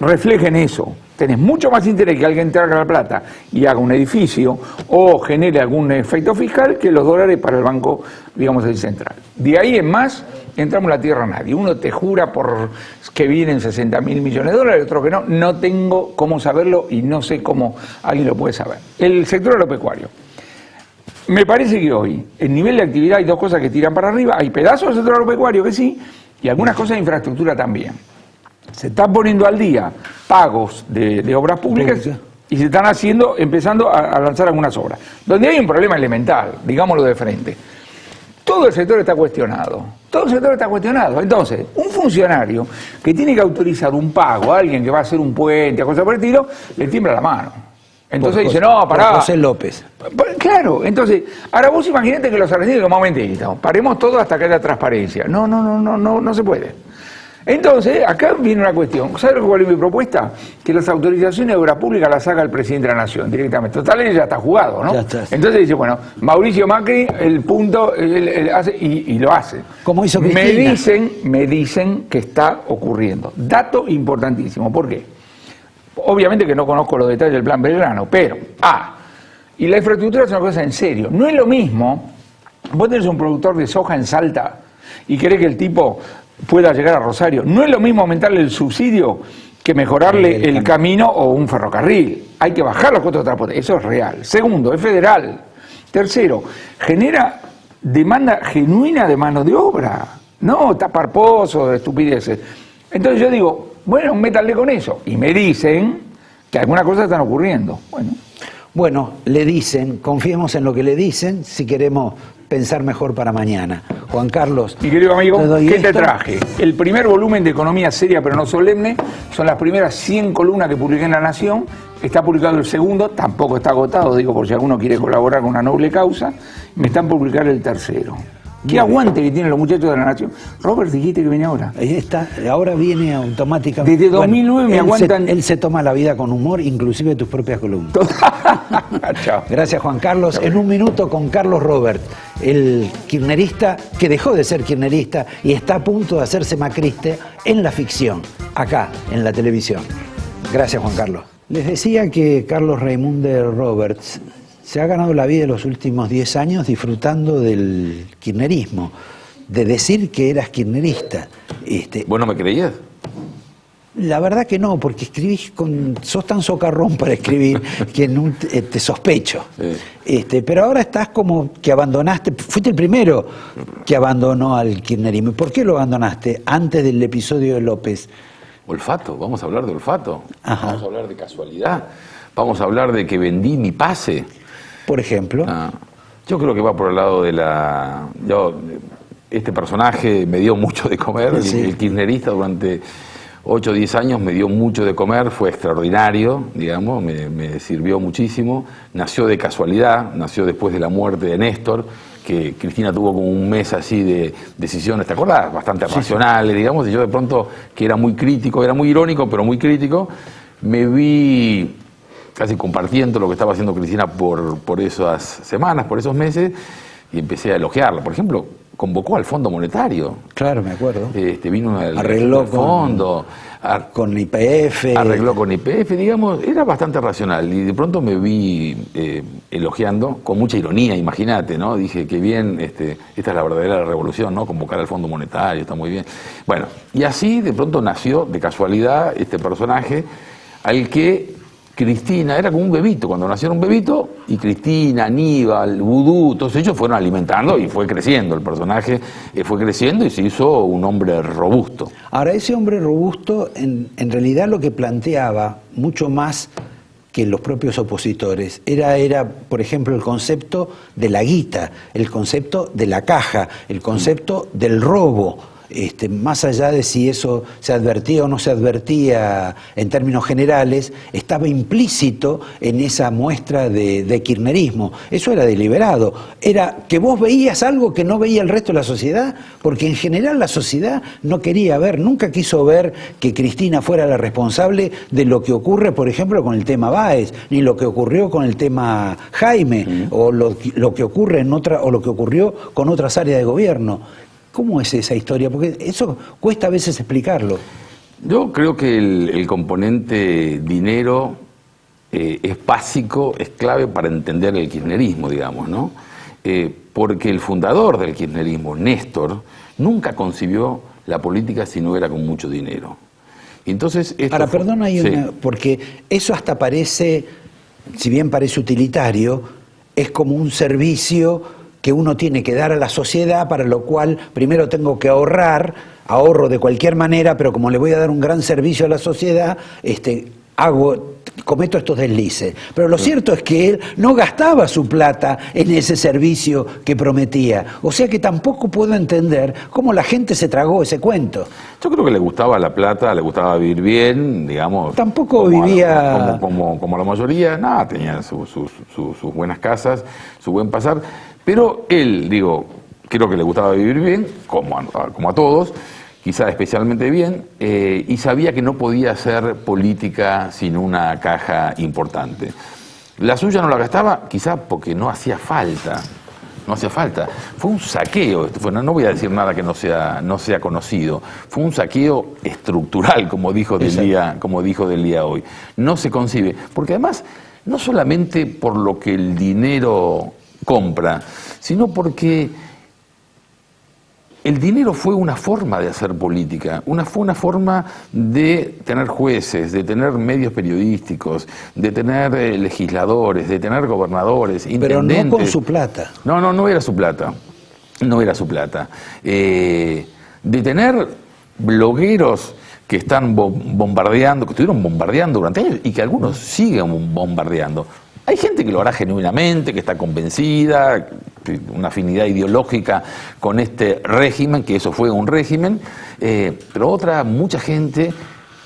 reflejen eso. Tenés mucho más interés que alguien traiga la plata y haga un edificio o genere algún efecto fiscal que los dólares para el banco, digamos, el central. De ahí en más, entramos en la tierra a nadie. Uno te jura por que vienen 60.000 millones de dólares, otro que no. No tengo cómo saberlo y no sé cómo alguien lo puede saber. El sector agropecuario. Me parece que hoy, en nivel de actividad, hay dos cosas que tiran para arriba. Hay pedazos del sector agropecuario que sí, y algunas cosas de infraestructura también. Se están poniendo al día pagos de obras públicas y se están empezando a lanzar algunas obras. Donde hay un problema elemental, digámoslo de frente. Todo el sector está cuestionado. Todo el sector está cuestionado. Entonces, un funcionario que tiene que autorizar un pago a alguien que va a hacer un puente, a cosas por el estilo, le tiembla la mano. Entonces dice, no, pará. José López. Claro, entonces, ahora vos imaginate que los argentinos, un momentito, paremos todo hasta que haya transparencia. No se puede. Entonces, acá viene una cuestión. ¿Sabes cuál es mi propuesta? Que las autorizaciones de obra pública las haga el presidente de la Nación directamente. Total, él ya está jugado, ¿no? Ya está. Entonces dice, bueno, Mauricio Macri, el punto, él hace, y lo hace. Como hizo Cristina. Me dicen que está ocurriendo. Dato importantísimo. ¿Por qué? Obviamente que no conozco los detalles del plan Belgrano, pero, y la infraestructura es una cosa en serio. No es lo mismo, vos tenés un productor de soja en Salta y querés que el tipo pueda llegar a Rosario. No es lo mismo aumentarle el subsidio que mejorarle el camino o un ferrocarril. Hay que bajar los costos de transporte. Eso es real. Segundo, es federal. Tercero, genera demanda genuina de mano de obra. No tapar pozos, estupideces. Entonces yo digo, bueno, métanle con eso. Y me dicen que algunas cosas están ocurriendo. Bueno, le dicen, confiemos en lo que le dicen si queremos pensar mejor para mañana. Juan Carlos. Mi querido amigo, ¿qué te traje? El primer volumen de Economía Seria pero no solemne, son las primeras 100 columnas que publiqué en La Nación, está publicado el segundo, tampoco está agotado, digo por si alguno quiere colaborar con una noble causa, me están publicando el tercero. ¿Qué aguante que tienen los muchachos de La Nación? Robert, dijiste que viene ahora. Ahí está, ahora viene automáticamente. Desde 2009 me aguantan. Él se toma la vida con humor, inclusive tus propias columnas. Chao. Gracias, Juan Carlos. Chao. En un minuto con Carlos Robert, el kirchnerista que dejó de ser kirchnerista y está a punto de hacerse macrista en la ficción, acá, en la televisión. Gracias, Juan Carlos. Les decía que Carlos Raimundo Roberts se ha ganado la vida en los últimos 10 años disfrutando del kirchnerismo, de decir que eras kirchnerista. ¿Vos no me creías? La verdad que no, porque sos tan socarrón para escribir que te sospecho. Sí. Pero ahora estás como que abandonaste, fuiste el primero que abandonó al kirchnerismo. ¿Por qué lo abandonaste antes del episodio de López? Olfato, vamos a hablar de olfato. Ajá. Vamos a hablar de casualidad. Vamos a hablar de que vendí mi pase. Por ejemplo. Yo creo que va por el lado de este personaje me dio mucho de comer, sí. El kirchnerista durante 8 o 10 años me dio mucho de comer, fue extraordinario, digamos, me sirvió muchísimo. Nació de casualidad, nació después de la muerte de Néstor, que Cristina tuvo como un mes así de decisiones, ¿te acordás? Bastante racionales, digamos, y yo de pronto, que era muy crítico, era muy irónico, pero muy crítico, me vi casi compartiendo lo que estaba haciendo Cristina por esas semanas, por esos meses, y empecé a elogiarla. Por ejemplo, convocó al Fondo Monetario. Claro, me acuerdo. Vino arregló al fondo. Con IPF. Arregló con IPF, digamos, era bastante racional. Y de pronto me vi elogiando, con mucha ironía, imagínate, ¿no? Dije, qué bien, esta es la verdadera revolución, ¿no? Convocar al Fondo Monetario, está muy bien. Bueno, y así de pronto nació, de casualidad, este personaje, al que Cristina, era como un bebito, cuando nació un bebito, y Cristina, Aníbal, Vudú, todos ellos fueron alimentando y fue creciendo, el personaje fue creciendo y se hizo un hombre robusto. Ahora, ese hombre robusto, en realidad lo que planteaba, mucho más que los propios opositores, era, por ejemplo, el concepto de la guita, el concepto de la caja, el concepto del robo. más allá de si eso se advertía o no se advertía en términos generales, estaba implícito en esa muestra de kirchnerismo. Eso era deliberado. Era que vos veías algo que no veía el resto de la sociedad, porque en general la sociedad no quería ver, nunca quiso ver que Cristina fuera la responsable de lo que ocurre, por ejemplo, con el tema Báez, ni lo que ocurrió con el tema Jaime, o lo que ocurre o lo que ocurrió con otras áreas de gobierno. ¿Cómo es esa historia? Porque eso cuesta a veces explicarlo. Yo creo que el componente dinero es básico, es clave para entender el kirchnerismo, digamos, ¿no? Porque el fundador del kirchnerismo, Néstor, nunca concibió la política si no era con mucho dinero. Entonces, ahora, perdona, porque eso hasta parece, si bien parece utilitario, es como un servicio que uno tiene que dar a la sociedad, para lo cual primero tengo que ahorro de cualquier manera, pero como le voy a dar un gran servicio a la sociedad, cometo estos deslices. Pero lo cierto es que él no gastaba su plata en ese servicio que prometía. O sea que tampoco puedo entender cómo la gente se tragó ese cuento. Yo creo que le gustaba la plata, le gustaba vivir bien, digamos. Tampoco vivía... Como la mayoría, nada, tenía sus buenas casas, su buen pasar. Pero él, creo que le gustaba vivir bien, como a todos, quizá especialmente bien, y sabía que no podía hacer política sin una caja importante. La suya no la gastaba, quizá porque no hacía falta. No hacía falta. Fue un saqueo, no voy a decir nada que no sea conocido. Fue un saqueo estructural, como dijo del día hoy. No se concibe, porque además, no solamente por lo que el dinero compra, sino porque el dinero fue una forma de hacer política, fue una forma de tener jueces, de tener medios periodísticos, de tener legisladores, de tener gobernadores, intendentes. Pero no con su plata. No era su plata. No era su plata. De tener blogueros que están bombardeando, que estuvieron bombardeando durante años y que algunos siguen bombardeando. Hay gente que lo hará genuinamente, que está convencida, una afinidad ideológica con este régimen, que eso fue un régimen, pero mucha gente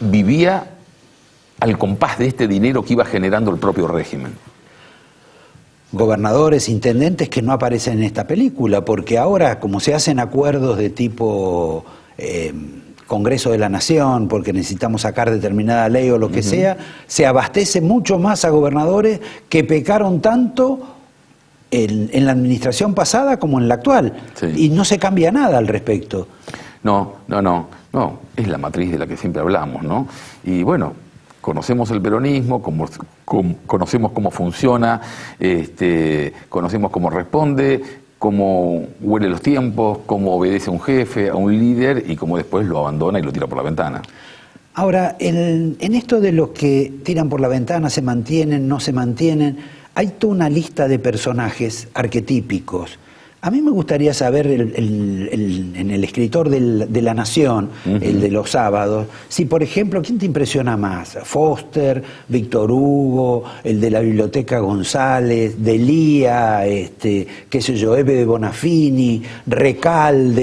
vivía al compás de este dinero que iba generando el propio régimen. Gobernadores, intendentes que no aparecen en esta película, porque ahora, como se hacen acuerdos de tipo Congreso de la Nación, porque necesitamos sacar determinada ley o lo que sea, se abastece mucho más a gobernadores que pecaron tanto en la administración pasada como en la actual. Sí. Y no se cambia nada al respecto. No, es la matriz de la que siempre hablamos, ¿no? Y bueno, conocemos el peronismo, conocemos cómo funciona, conocemos cómo responde, cómo huele los tiempos, cómo obedece a un jefe, a un líder y cómo después lo abandona y lo tira por la ventana. Ahora, en esto de los que tiran por la ventana, se mantienen, no se mantienen, hay toda una lista de personajes arquetípicos. A mí me gustaría saber, en el escritor de La Nación, el de los sábados, si, por ejemplo, ¿quién te impresiona más? Foster, Víctor Hugo, el de la Biblioteca González, Delía, qué sé yo, Eve de Bonafini, Recal,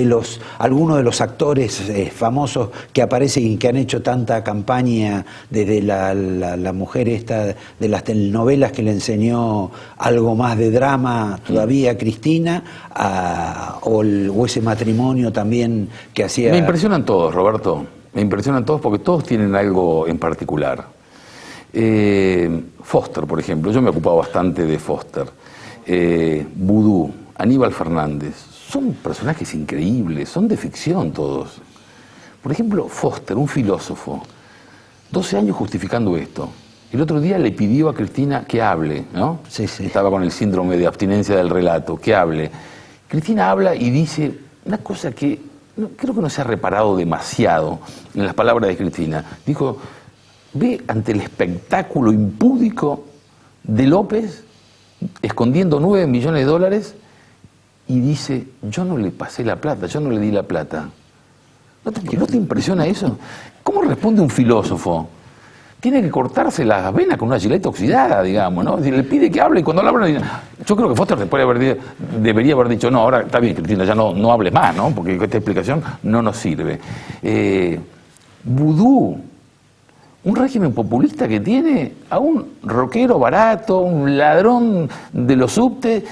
algunos de los actores famosos que aparecen y que han hecho tanta campaña, desde la mujer esta de las telenovelas que le enseñó algo más de drama todavía a Cristina, o ese matrimonio también que hacía... Me impresionan todos, Roberto, me impresionan todos porque todos tienen algo en particular. Foster, por ejemplo, yo me he ocupado bastante de Foster. Vudú, Aníbal Fernández, son personajes increíbles, son de ficción todos. Por ejemplo, Foster, un filósofo, 12 años justificando esto. El otro día le pidió a Cristina que hable, ¿no? Sí. Estaba con el síndrome de abstinencia del relato, que hable. Cristina habla y dice una cosa que creo que no se ha reparado demasiado en las palabras de Cristina. Dijo, ve ante el espectáculo impúdico de López escondiendo $9 millones y dice, yo no le pasé la plata, yo no le di la plata. ¿No te impresiona eso? ¿Cómo responde un filósofo? tiene que cortarse las venas con una gileta oxidada, digamos, ¿no? Le pide que hable y cuando habla, yo creo que Foster debería haber dicho, no, ahora está bien, Cristina, ya no hables más, ¿no? Porque esta explicación no nos sirve. Vudú, un régimen populista que tiene a un rockero barato, un ladrón de los subtes,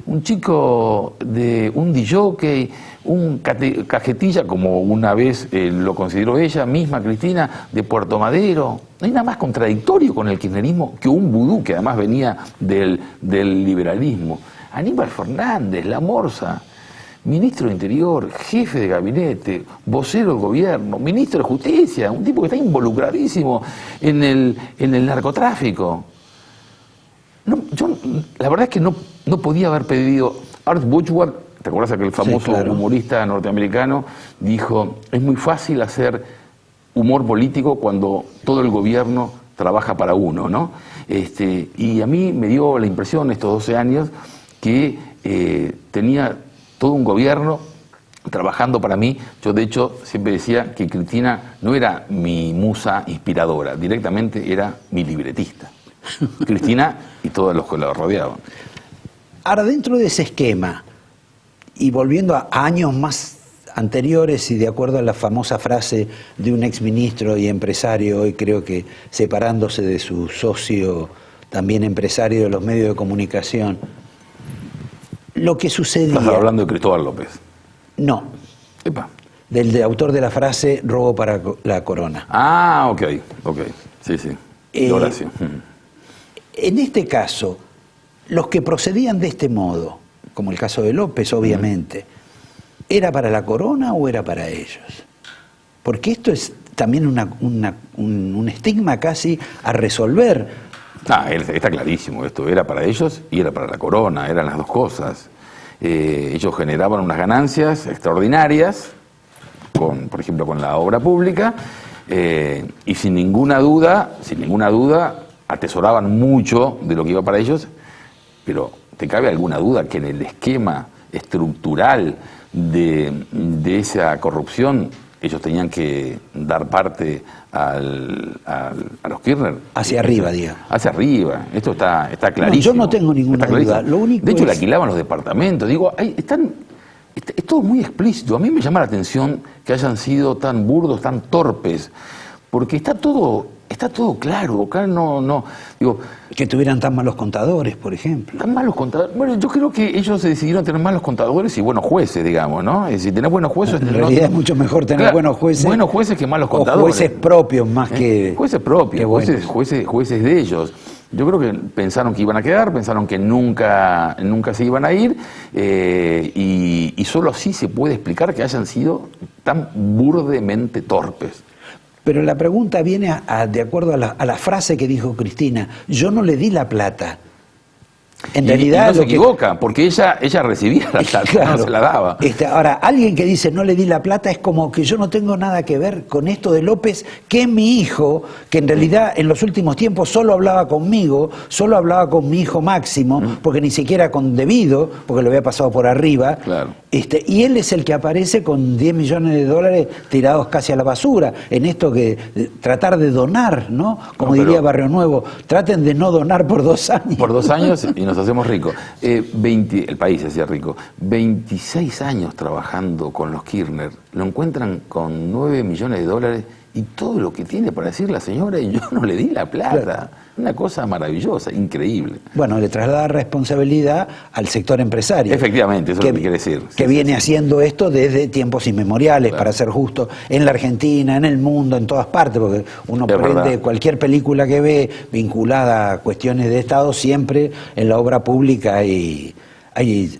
un chico de un disjockey, un cajetilla, como una vez lo consideró ella misma, Cristina, de Puerto Madero. No hay nada más contradictorio con el kirchnerismo que un vudú que además venía del liberalismo. Aníbal Fernández, La Morsa, ministro de Interior, jefe de gabinete, vocero del gobierno, ministro de Justicia, un tipo que está involucradísimo en el narcotráfico. No, yo la verdad es que no podía haber pedido. Art Buchwald, ¿te acuerdas aquel famoso sí, claro, humorista norteamericano? Dijo, es muy fácil hacer humor político cuando todo el gobierno trabaja para uno, ¿no? Y a mí me dio la impresión estos 12 años que tenía todo un gobierno trabajando para mí. Yo, de hecho, siempre decía que Cristina no era mi musa inspiradora, directamente era mi libretista. Cristina y todos los que la rodeaban. Ahora, dentro de ese esquema, y volviendo a años más anteriores y de acuerdo a la famosa frase de un exministro y empresario, hoy creo que separándose de su socio, también empresario de los medios de comunicación, lo que sucedía... Estás hablando de Cristóbal López. No, Epa. del autor de la frase robo para la corona. Ah, ok, sí, de Horacio. En este caso, los que procedían de este modo, como el caso de López, obviamente, ¿era para la corona o era para ellos? Porque esto es también un estigma casi a resolver. Está clarísimo esto, era para ellos y era para la corona, eran las dos cosas. Ellos generaban unas ganancias extraordinarias, por ejemplo con la obra pública, y sin ninguna duda, atesoraban mucho de lo que iba para ellos, pero ¿te cabe alguna duda que en el esquema estructural de esa corrupción ellos tenían que dar parte a los Kirchner? Hacia arriba, digamos. Hacia arriba, esto está clarísimo. No, yo no tengo ninguna duda. Lo único de hecho, le es... alquilaban los departamentos. Digo, es todo muy explícito. A mí me llama la atención que hayan sido tan burdos, tan torpes, porque está todo claro. Acá digo, que tuvieran tan malos contadores, por ejemplo. Tan malos contadores. Bueno, yo creo que ellos decidieron tener malos contadores y buenos jueces, digamos, ¿no? Es decir, tener buenos jueces... En realidad es mucho mejor tener buenos jueces. Buenos jueces que malos o contadores. Jueces propios más que... Jueces propios, jueces de ellos. Yo creo que pensaron que iban a quedar, pensaron que nunca se iban a ir, y solo así se puede explicar que hayan sido tan burdemente torpes. Pero la pregunta viene de acuerdo a la frase que dijo Cristina. Yo no le di la plata. En realidad, y no se equivoca, porque ella recibía la plata, claro, no se la daba. Ahora, alguien que dice no le di la plata es como que yo no tengo nada que ver con esto de López, que es mi hijo, que en realidad en los últimos tiempos solo hablaba conmigo, solo hablaba con mi hijo Máximo, porque ni siquiera con Debido, porque lo había pasado por arriba. Claro. Y él es el que aparece con $10 millones tirados casi a la basura, en esto que tratar de donar, ¿no? Como diría Barrio Nuevo, traten de no donar por 2 años. Por 2 años y nos hacemos ricos. El país se hacía rico. 26 años trabajando con los Kirchner, lo encuentran con $9 millones y todo lo que tiene para decir la señora, y yo no le di la plata. Claro. Una cosa maravillosa, increíble. Bueno, le traslada responsabilidad al sector empresario. Efectivamente, eso es lo que quiere decir. Que viene haciendo esto desde tiempos inmemoriales, claro, para ser justo, en la Argentina, en el mundo, en todas partes, porque uno prende cualquier película que ve vinculada a cuestiones de Estado, siempre en la obra pública hay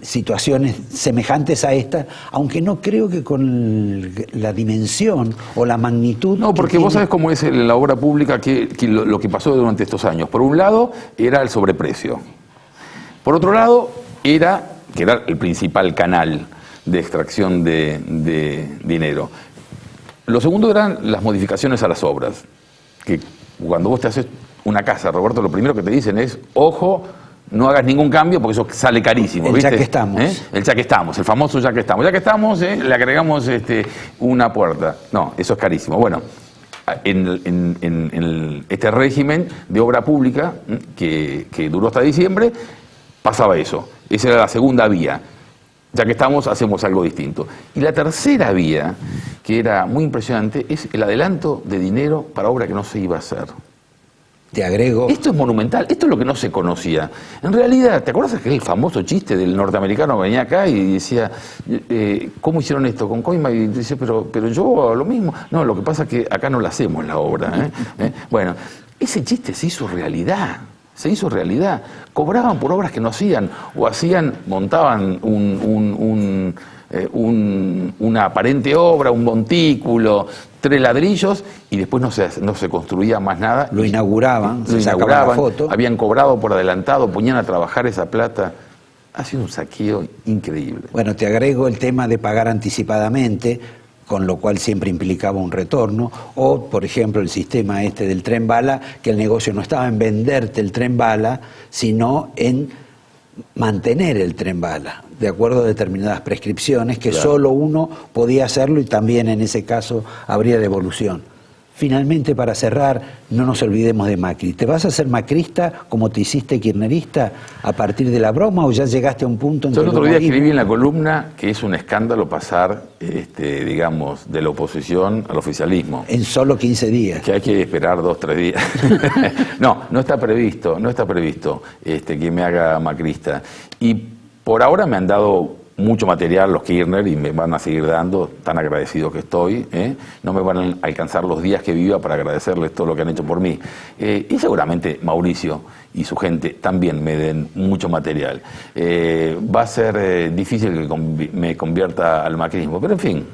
situaciones semejantes a esta, aunque no creo que con la dimensión o la magnitud... No, porque vos sabés cómo es la obra pública, que lo que pasó durante estos años. Por un lado, era el sobreprecio. Por otro lado, que era el principal canal de extracción de dinero. Lo segundo eran las modificaciones a las obras. Que cuando vos te haces una casa, Roberto, lo primero que te dicen es, ojo, no hagas ningún cambio porque eso sale carísimo. Ya que estamos. El ya que estamos, el famoso ya que estamos. Ya que estamos, le agregamos una puerta. No, eso es carísimo. Bueno, en este régimen de obra pública que duró hasta diciembre, pasaba eso. Esa era la segunda vía. Ya que estamos, hacemos algo distinto. Y la tercera vía, que era muy impresionante, es el adelanto de dinero para obra que no se iba a hacer. Te agrego... Esto es monumental, esto es lo que no se conocía. En realidad, ¿te acuerdas que el famoso chiste del norteamericano que venía acá y decía, ¿cómo hicieron esto con Coima? Y dice, pero yo lo mismo. No, lo que pasa es que acá no la hacemos la obra. Bueno, ese chiste se hizo realidad. Se hizo realidad. Cobraban por obras que no hacían, o montaban una aparente obra, un montículo, 3 ladrillos, y después no se construía más nada. Lo inauguraban, lo inauguraban, la foto. Habían cobrado por adelantado, ponían a trabajar esa plata. Ha sido un saqueo increíble. Bueno, te agrego el tema de pagar anticipadamente, con lo cual siempre implicaba un retorno, o, por ejemplo, el sistema del tren bala, que el negocio no estaba en venderte el tren bala, sino en mantener el tren bala, de acuerdo a determinadas prescripciones, que claro, solo uno podía hacerlo y también en ese caso habría devolución. Finalmente, para cerrar, no nos olvidemos de Macri. ¿Te vas a hacer macrista como te hiciste kirchnerista a partir de la broma o ya llegaste a un punto en que... Yo el otro día escribí en la columna que es un escándalo pasar, digamos, de la oposición al oficialismo. En solo 15 días. Que hay que esperar 2 o 3 días. No está previsto que me haga macrista. Y por ahora me han dado mucho material los Kirchner y me van a seguir dando, tan agradecido que estoy. No me van a alcanzar los días que viva para agradecerles todo lo que han hecho por mí. Y seguramente Mauricio y su gente también me den mucho material. Va a ser difícil que me convierta al macrismo, pero en fin,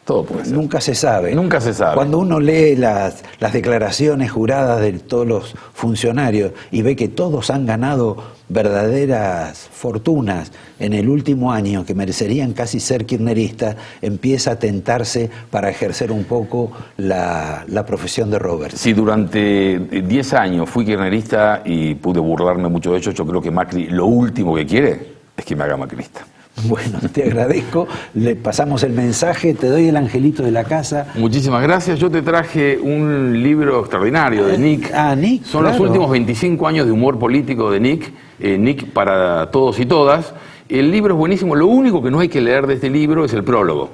todo puede ser. Nunca se sabe. Nunca se sabe. Cuando uno lee las declaraciones juradas de todos los funcionarios y ve que todos han ganado verdaderas fortunas en el último año, que merecerían casi ser kirchneristas, empieza a tentarse para ejercer un poco la profesión de Robert. Si durante 10 años fui kirchnerista y pude burlarme mucho de ello, yo creo que Macri lo último que quiere es que me haga macrista. Bueno, te agradezco, le pasamos el mensaje, te doy el angelito de la casa. Muchísimas gracias, yo te traje un libro extraordinario de Nick. Nick, son claro. Los últimos 25 años de humor político de Nick, Nick para todos y todas. El libro es buenísimo, lo único que no hay que leer de este libro es el prólogo.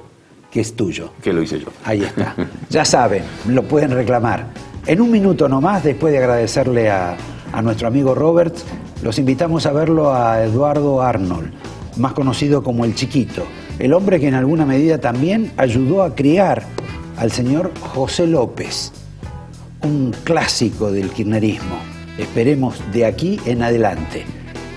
Que es tuyo. Que lo hice yo. Ahí está, ya saben, lo pueden reclamar. En un minuto nomás, después de agradecerle a nuestro amigo Robert, los invitamos a verlo a Eduardo Arnold, más conocido como El Chiquito, el hombre que en alguna medida también ayudó a criar al señor José López, un clásico del kirchnerismo. Esperemos de aquí en adelante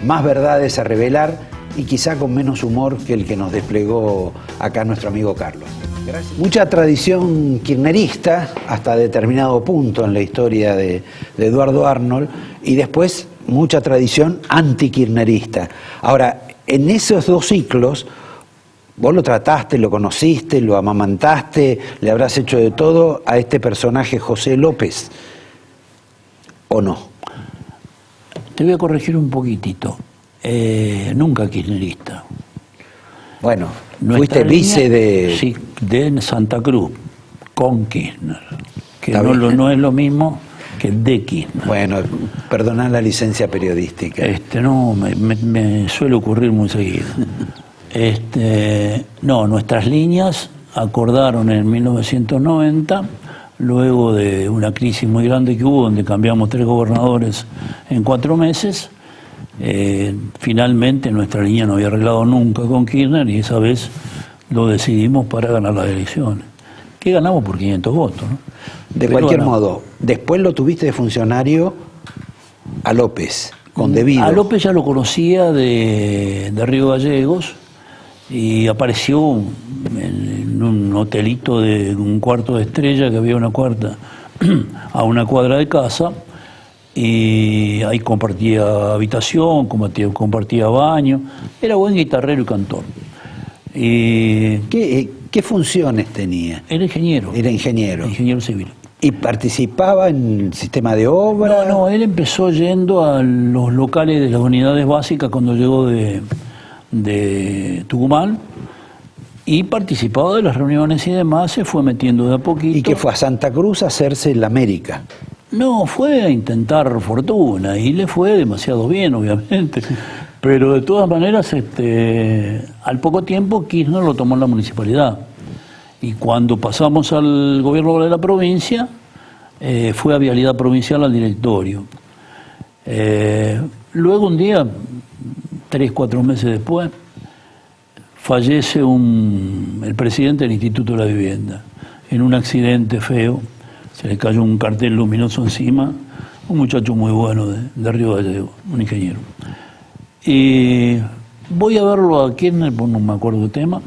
más verdades a revelar y quizá con menos humor que el que nos desplegó acá nuestro amigo Carlos. Gracias. Mucha tradición kirchnerista hasta determinado punto en la historia de Eduardo Arnold y después mucha tradición antikirchnerista. Ahora, en esos 2 ciclos, vos lo trataste, lo conociste, lo amamantaste, le habrás hecho de todo a este personaje José López, ¿o no? Te voy a corregir un poquitito. Nunca kirchnerista. Bueno, Nuestra fuiste vice de... Sí, de Santa Cruz, con Kirchner, que Está no bien. es lo mismo que de Kirchner. Bueno, perdoná la licencia periodística. No, me suele ocurrir muy seguido. No, nuestras líneas acordaron en 1990, luego de una crisis muy grande que hubo, donde cambiamos 3 gobernadores en 4 meses. Finalmente nuestra línea no había arreglado nunca con Kirchner y esa vez lo decidimos para ganar las elecciones. Que ganamos por 500 votos, ¿no? De cualquier modo, después lo tuviste de funcionario a López, con debido. A López ya lo conocía de Río Gallegos y apareció en un hotelito de un cuarto de estrella, que había una cuarta a una cuadra de casa, y ahí compartía habitación, compartía baño, era buen guitarrero y cantor. Y ¿Qué funciones tenía? era ingeniero. Era ingeniero. Ingeniero civil. ¿Y participaba en el sistema de obra? No, él empezó yendo a los locales de las unidades básicas cuando llegó de Tucumán y participaba de las reuniones y demás, se fue metiendo de a poquito. Y que fue a Santa Cruz a hacerse la América. No, fue a intentar fortuna y le fue demasiado bien, obviamente. Pero de todas maneras, al poco tiempo Kirchner lo tomó en la municipalidad. Y cuando pasamos al gobierno de la provincia, fue a Vialidad Provincial al directorio. Luego un día, 3, 4 meses después, fallece el presidente del Instituto de la Vivienda en un accidente feo. Se le cayó un cartel luminoso encima, un muchacho muy bueno de Río Gallegos, un ingeniero. Y voy a verlo a Kirchner, no me acuerdo del tema.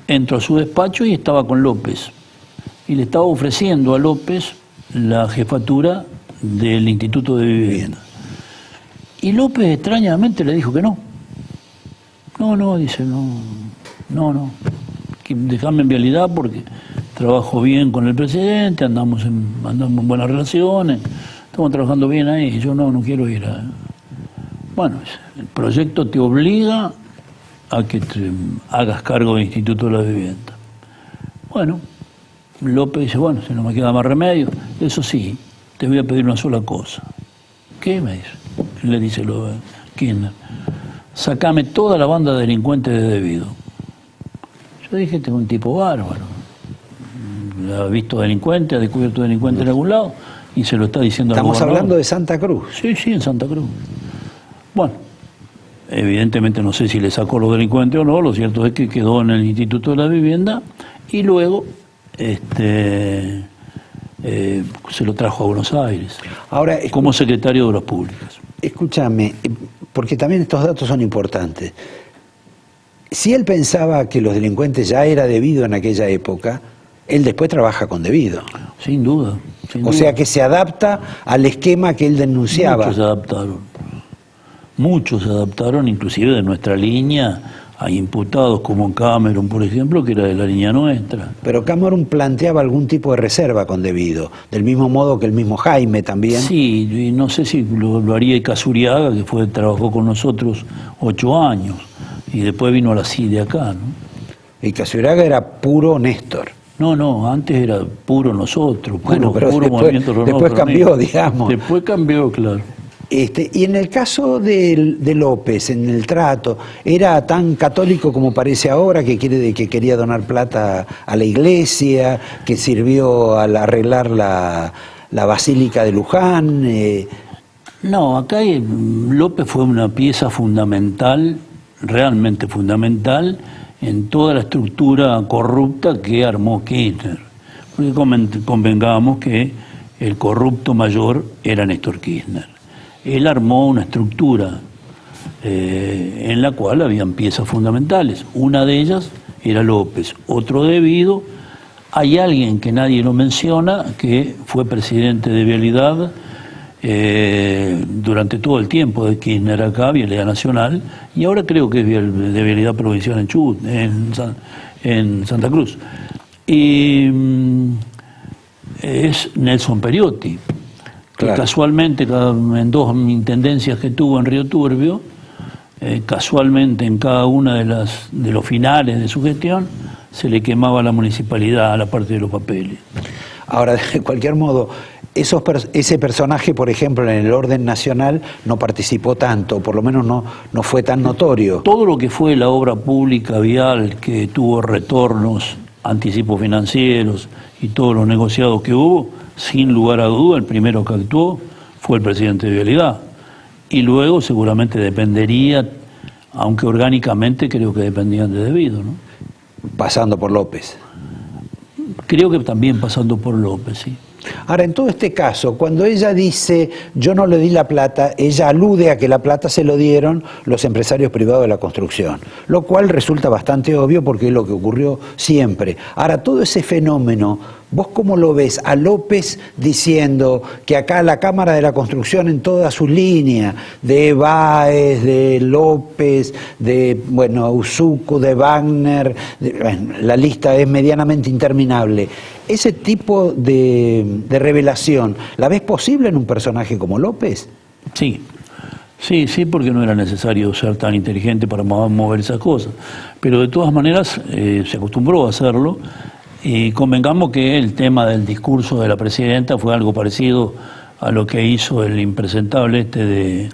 Entro a su despacho y estaba con López. Y le estaba ofreciendo a López la jefatura del Instituto de Vivienda. Y López extrañamente le dijo que no. No, dice, no. Dejame en Vialidad porque trabajo bien con el presidente, andamos en buenas relaciones, estamos trabajando bien ahí, yo no quiero ir a... Bueno, el proyecto te obliga a que te hagas cargo del Instituto de la Vivienda. Bueno, López dice, bueno, si no me queda más remedio, eso sí, te voy a pedir una sola cosa. ¿Qué? Me dice. Le dice Kirchner. Sacame toda la banda de delincuentes de Debido. Yo dije, tengo un tipo bárbaro. Ha visto delincuentes, ha descubierto delincuentes en algún lado y se lo está diciendo al gobernador. Estamos hablando de Santa Cruz. Sí, en Santa Cruz. Bueno, evidentemente no sé si le sacó los delincuentes o no, lo cierto es que quedó en el Instituto de la Vivienda y luego se lo trajo a Buenos Aires. Ahora, como secretario de Obras Públicas. Escúchame, porque también estos datos son importantes. Si él pensaba que los delincuentes ya era Debido en aquella época, él después trabaja con Debido. Sin duda. O sea que se adapta al esquema que él denunciaba. Muchos se adaptaron, inclusive de nuestra línea, a imputados como Cameron, por ejemplo, que era de la línea nuestra. Pero Cameron planteaba algún tipo de reserva con Debido, del mismo modo que el mismo Jaime también. Sí, y no sé si lo haría Casuriaga, que trabajó con nosotros 8 años, y después vino a la CIDE acá, ¿no? Y Casuriaga era puro Néstor. No, antes era puro nosotros, bueno, pero puro movimiento después cambió, digamos. Después cambió, claro. Y en el caso de López, en el trato, ¿era tan católico como parece ahora, que quería donar plata a la iglesia, que sirvió al arreglar la Basílica de Luján? No, acá López fue una pieza fundamental, realmente fundamental, en toda la estructura corrupta que armó Kirchner. Porque convengamos que el corrupto mayor era Néstor Kirchner. Él armó una estructura en la cual habían piezas fundamentales. Una de ellas era López, otro Debido. Hay alguien que nadie lo menciona, que fue presidente de Vialidad durante todo el tiempo de Kirchner acá, Vialidad Nacional, y ahora creo que es de Vialidad Provincial en Santa Cruz. Y es Nelson Periotti, que claro, casualmente en 2 intendencias que tuvo en Río Turbio, casualmente en cada una de los finales de su gestión, se le quemaba a la municipalidad a la parte de los papeles. Ahora, de cualquier modo, ese personaje, por ejemplo, en el orden nacional no participó tanto, por lo menos no fue tan notorio. Todo lo que fue la obra pública vial, que tuvo retornos, anticipos financieros y todos los negociados que hubo, sin lugar a duda, el primero que actuó fue el presidente de Vialidad. Y luego seguramente dependería, aunque orgánicamente creo que dependían de Debido, ¿no? Pasando por López. Creo que también pasando por López, sí. Ahora, en todo este caso, cuando ella dice yo no le di la plata, ella alude a que la plata se lo dieron los empresarios privados de la construcción, lo cual resulta bastante obvio porque es lo que ocurrió siempre. Ahora, todo ese fenómeno, ¿vos cómo lo ves? A López diciendo que acá la Cámara de la Construcción en todas sus líneas, de Báez, de López, de Usuco, de Wagner, la lista es medianamente interminable. ¿Ese tipo de revelación la ves posible en un personaje como López? Sí, Sí, sí, porque no era necesario ser tan inteligente para mover esas cosas. Pero de todas maneras se acostumbró a hacerlo. Y convengamos que el tema del discurso de la presidenta fue algo parecido a lo que hizo el impresentable de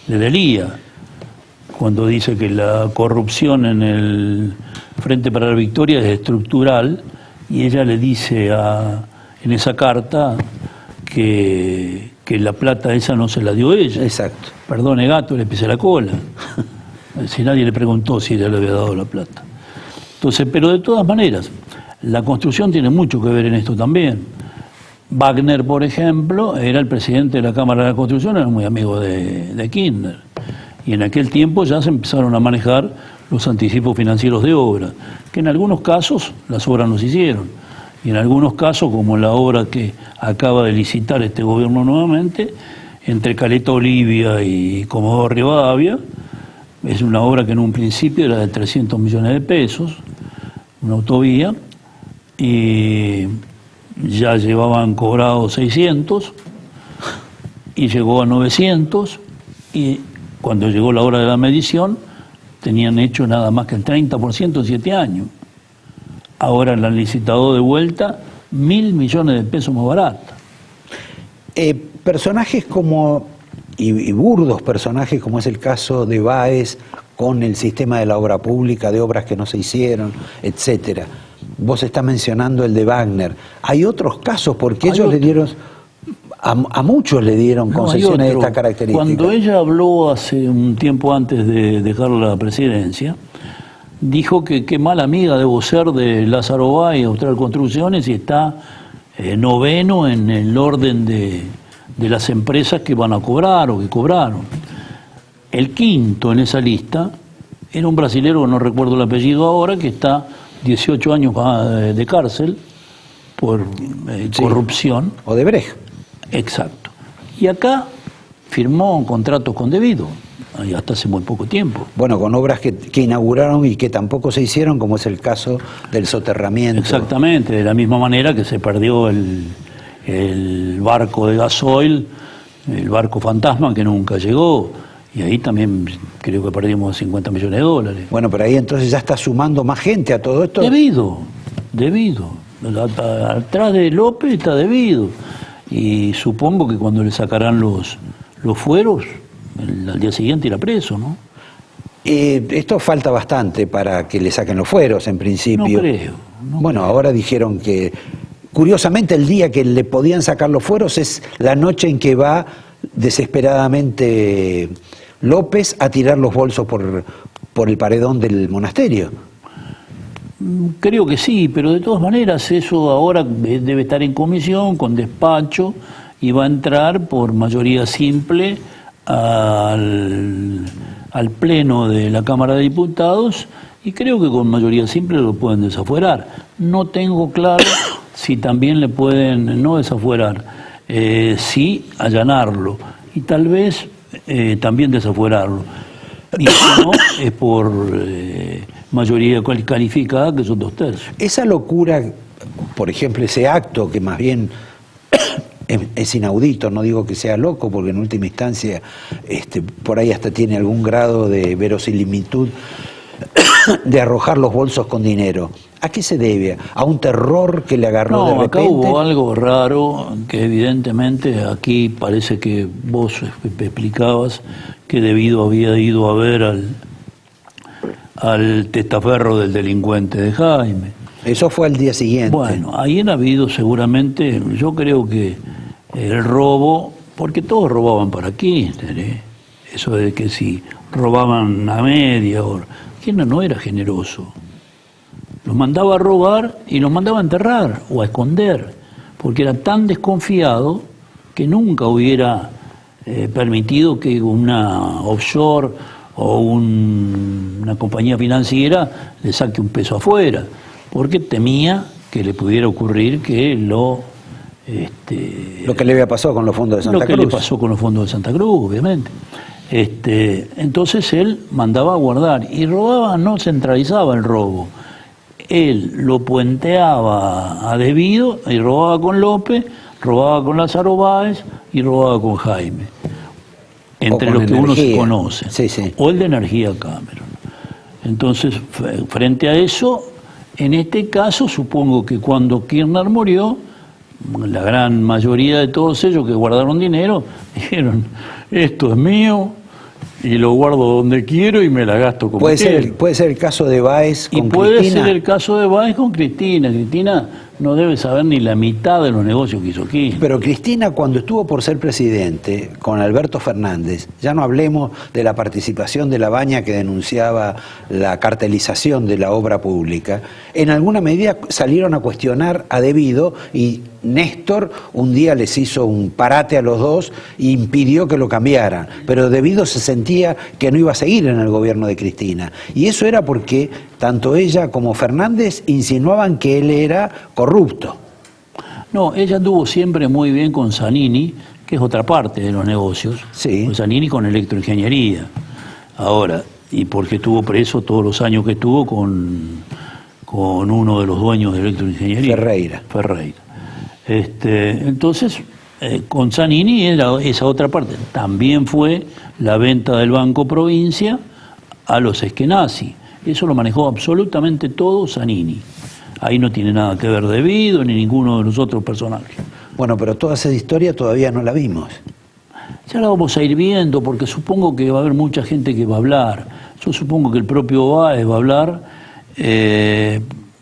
Delía, cuando dice que la corrupción en el Frente para la Victoria es estructural, y ella le dice en esa carta que la plata esa no se la dio ella. Exacto. Perdone, gato, le pisé la cola. Si nadie le preguntó si ella le había dado la plata. Entonces, pero de todas maneras, la construcción tiene mucho que ver en esto también. Wagner, por ejemplo, era el presidente de la Cámara de la Construcción, era muy amigo de Kirchner. Y en aquel tiempo ya se empezaron a manejar los anticipos financieros de obra, que en algunos casos las obras no se hicieron. Y en algunos casos, como la obra que acaba de licitar este gobierno nuevamente, entre Caleta Olivia y Comodoro Rivadavia, es una obra que en un principio era de 300 millones de pesos, una autovía, y ya llevaban cobrado 600, y llegó a 900, y cuando llegó la hora de la medición, tenían hecho nada más que el 30% en 7 años. Ahora la han licitado de vuelta 1.000 millones de pesos más barata. Personajes como, y burdos personajes como es el caso de Báez con el sistema de la obra pública, de obras que no se hicieron, etcétera. Vos estás mencionando el de Wagner. Hay otros casos, porque ellos le dieron, a muchos le dieron concesiones de esta característica. Cuando ella habló hace un tiempo antes de dejar la presidencia, dijo que qué mala amiga debo ser de Lázaro Báez, Austral Construcciones, y está noveno en el orden de las empresas que van a cobrar o que cobraron. El quinto en esa lista era un brasilero, no recuerdo el apellido ahora, que está 18 años de cárcel por corrupción. Odebrecht. Exacto. Y acá firmó contratos con debido, hasta hace muy poco tiempo. Bueno, con obras que inauguraron y que tampoco se hicieron, como es el caso del soterramiento. Exactamente, de la misma manera que se perdió el barco de gasoil, el barco fantasma que nunca llegó, y ahí también creo que perdimos 50 millones de dólares. Bueno, pero ahí entonces ya está sumando más gente a todo esto. Debido. Atrás de López está debido. Y supongo que cuando le sacarán los fueros, al día siguiente irá preso, ¿no? Esto falta bastante para que le saquen los fueros, en principio. No creo. Bueno, ahora dijeron que, curiosamente, el día que le podían sacar los fueros es la noche en que va desesperadamente López a tirar los bolsos por el paredón del monasterio. Creo que sí, pero de todas maneras eso ahora debe estar en comisión, con despacho, y va a entrar por mayoría simple al Pleno de la Cámara de Diputados, y creo que con mayoría simple lo pueden desafuerar. No tengo claro si también le pueden, no desafuerar, sí allanarlo, y tal vez también desafuerarlo. Y si no, es por mayoría calificada, que son 2/3. Esa locura, por ejemplo, ese acto que más bien es inaudito, no digo que sea loco, porque en última instancia por ahí hasta tiene algún grado de verosimilitud, de arrojar los bolsos con dinero. ¿A qué se debe? ¿A un terror que le agarró de repente? Acá hubo algo raro, que evidentemente aquí parece que vos explicabas que debido había ido a ver al testaferro del delincuente de Jaime. Eso fue al día siguiente. Bueno, ahí han habido seguramente, yo creo que el robo, porque todos robaban para Kirchner, eso de que si robaban a media hora, Kirchner no era generoso. Los mandaba a robar y los mandaba a enterrar o a esconder, porque era tan desconfiado que nunca hubiera permitido que una offshore o una compañía financiera le saque un peso afuera, porque temía que le pudiera ocurrir que lo que le había pasado con los fondos de Santa Cruz. Lo que le pasó con los fondos de Santa Cruz, obviamente. Entonces él mandaba a guardar y robaba, no centralizaba el robo. Él lo puenteaba a debido y robaba con López, robaba con Lázaro Báez y robaba con Jaime. entre con los que uno se energía. conoce, Sí, sí. o el de energía Cameron. Entonces, frente a eso, en este caso, supongo que cuando Kirchner murió, la gran mayoría de todos ellos que guardaron dinero dijeron, esto es mío y lo guardo donde quiero y me la gasto como quiero. Puede ser el caso de Báez con Y puede Cristina. ser el caso de Báez con Cristina. Cristina no debe saber ni la mitad de los negocios que hizo Kirchner. Pero Cristina, cuando estuvo por ser presidente con Alberto Fernández, ya no hablemos de la participación de La Baña que denunciaba la cartelización de la obra pública, en alguna medida salieron a cuestionar a Devido y Néstor un día les hizo un parate a los dos e impidió que lo cambiaran. Pero Devido se sentía que no iba a seguir en el gobierno de Cristina. Y eso era porque tanto ella como Fernández insinuaban que él era corrupto. No, ella anduvo siempre muy bien con Zanini, que es otra parte de los negocios. Sí. Con Zanini con electroingeniería. Ahora, y porque estuvo preso todos los años que estuvo con uno de los dueños de electroingeniería. Ferreira. Entonces, con Zanini era esa otra parte. También fue la venta del Banco Provincia a los Eskenazi. Eso lo manejó absolutamente todo Zanini. Ahí no tiene nada que ver Devido ni ninguno de los otros personajes. Bueno, pero toda esa historia todavía no la vimos. Ya la vamos a ir viendo porque supongo que va a haber mucha gente que va a hablar. Yo supongo que el propio Báez va a hablar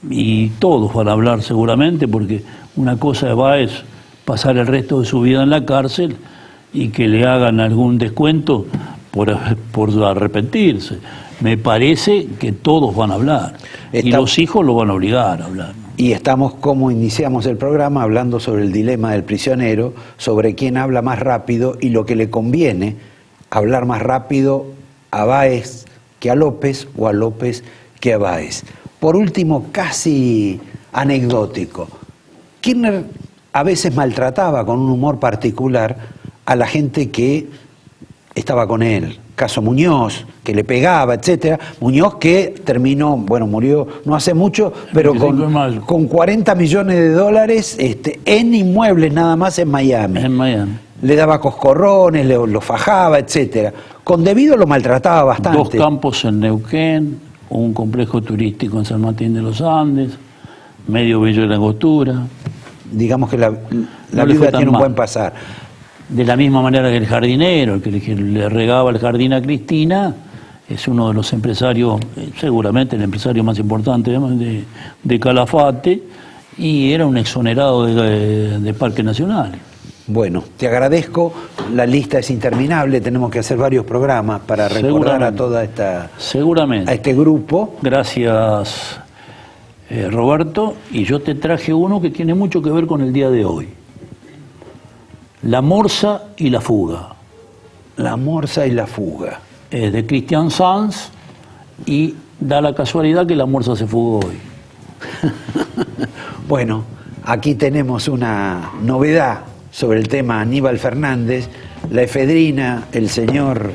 y todos van a hablar seguramente porque una cosa de Báez pasar el resto de su vida en la cárcel y que le hagan algún descuento por arrepentirse. Me parece que todos van a hablar y los hijos lo van a obligar a hablar. Y estamos, como iniciamos el programa, hablando sobre el dilema del prisionero, sobre quién habla más rápido y lo que le conviene, hablar más rápido a Báez que a López o a López que a Báez. Por último, casi anecdótico, Kirchner a veces maltrataba con un humor particular a la gente que estaba con él. Caso Muñoz, que le pegaba, etcétera. Muñoz que terminó, bueno, murió no hace mucho, pero con 40 millones de dólares en inmuebles nada más en Miami. En Miami. Le daba coscorrones, lo fajaba, etcétera. Con Devido lo maltrataba bastante. 2 campos en Neuquén, un complejo turístico en San Martín de los Andes, medio Bello de la Angostura. Digamos que la vida tiene un buen pasar. De la misma manera que el jardinero, el que le regaba el jardín a Cristina, es uno de los empresarios, seguramente el empresario más importante de Calafate, y era un exonerado de parques nacionales. Bueno, te agradezco, la lista es interminable, tenemos que hacer varios programas para recordar a toda a este grupo. Gracias, Roberto, y yo te traje uno que tiene mucho que ver con el día de hoy. La morsa y la fuga. La morsa y la fuga. Es de Cristian Sanz y da la casualidad que la morsa se fugó hoy. Bueno, aquí tenemos una novedad sobre el tema Aníbal Fernández, la efedrina, el señor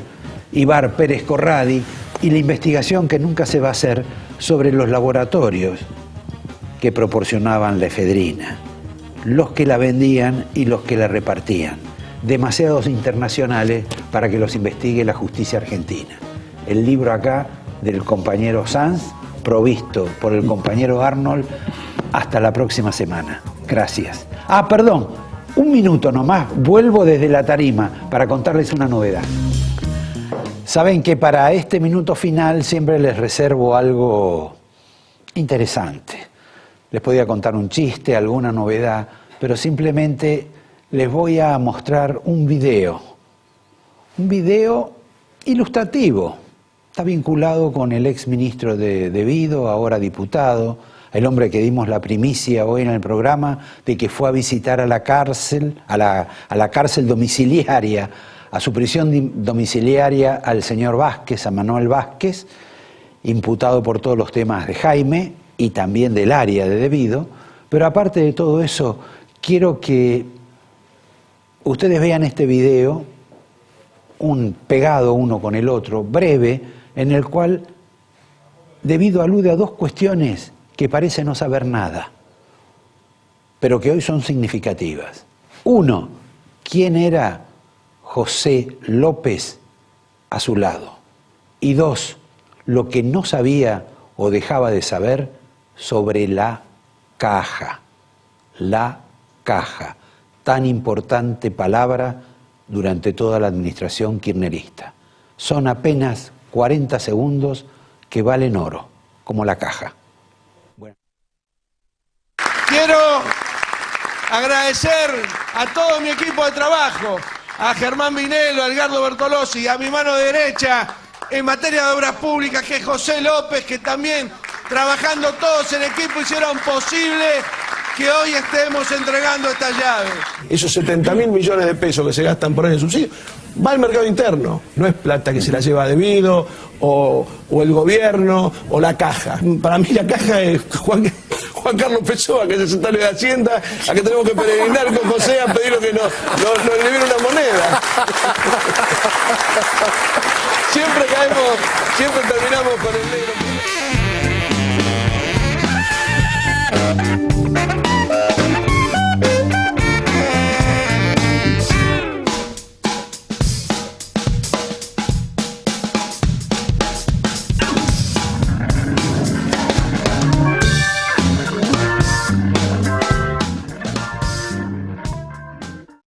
Ibar Pérez Corradi y la investigación que nunca se va a hacer sobre los laboratorios que proporcionaban la efedrina, los que la vendían y los que la repartían. Demasiados internacionales para que los investigue la justicia argentina. El libro acá del compañero Sanz, provisto por el compañero Arnold. Hasta la próxima semana. Gracias. Perdón, un minuto nomás. Vuelvo desde la tarima para contarles una novedad. Saben que para este minuto final siempre les reservo algo interesante. Les podía contar un chiste, alguna novedad, pero simplemente les voy a mostrar un video ilustrativo. Está vinculado con el ex ministro de Devido, ahora diputado, el hombre que dimos la primicia hoy en el programa de que fue a visitar a la cárcel, a la cárcel domiciliaria, a su prisión domiciliaria al señor Vázquez, a Manuel Vázquez, imputado por todos los temas de Jaime y también del área de Devido. Pero aparte de todo eso, quiero que ustedes vean este video, pegado uno con el otro, breve, en el cual Devido alude a dos cuestiones que parece no saber nada, pero que hoy son significativas. Uno, ¿quién era José López a su lado. Y 2, lo que no sabía o dejaba de saber sobre la caja. La caja, tan importante palabra durante toda la administración kirchnerista. Son apenas 40 segundos que valen oro, como la caja. Bueno. Quiero agradecer a todo mi equipo de trabajo, a Germán Vinelo, a Edgardo Bertolozzi, a mi mano derecha en materia de obras públicas, que es José López, que también trabajando todos en equipo hicieron posible que hoy estemos entregando esta llave. Esos 70.000 millones de pesos que se gastan por año en subsidio, va al mercado interno, no es plata que se la lleva debido, o el gobierno, o la caja. Para mí la caja es Juan Carlos Pessoa, que es el secretario de Hacienda, a que tenemos que peregrinar con José a pedirle que nos libere una moneda. Siempre terminamos con el negro.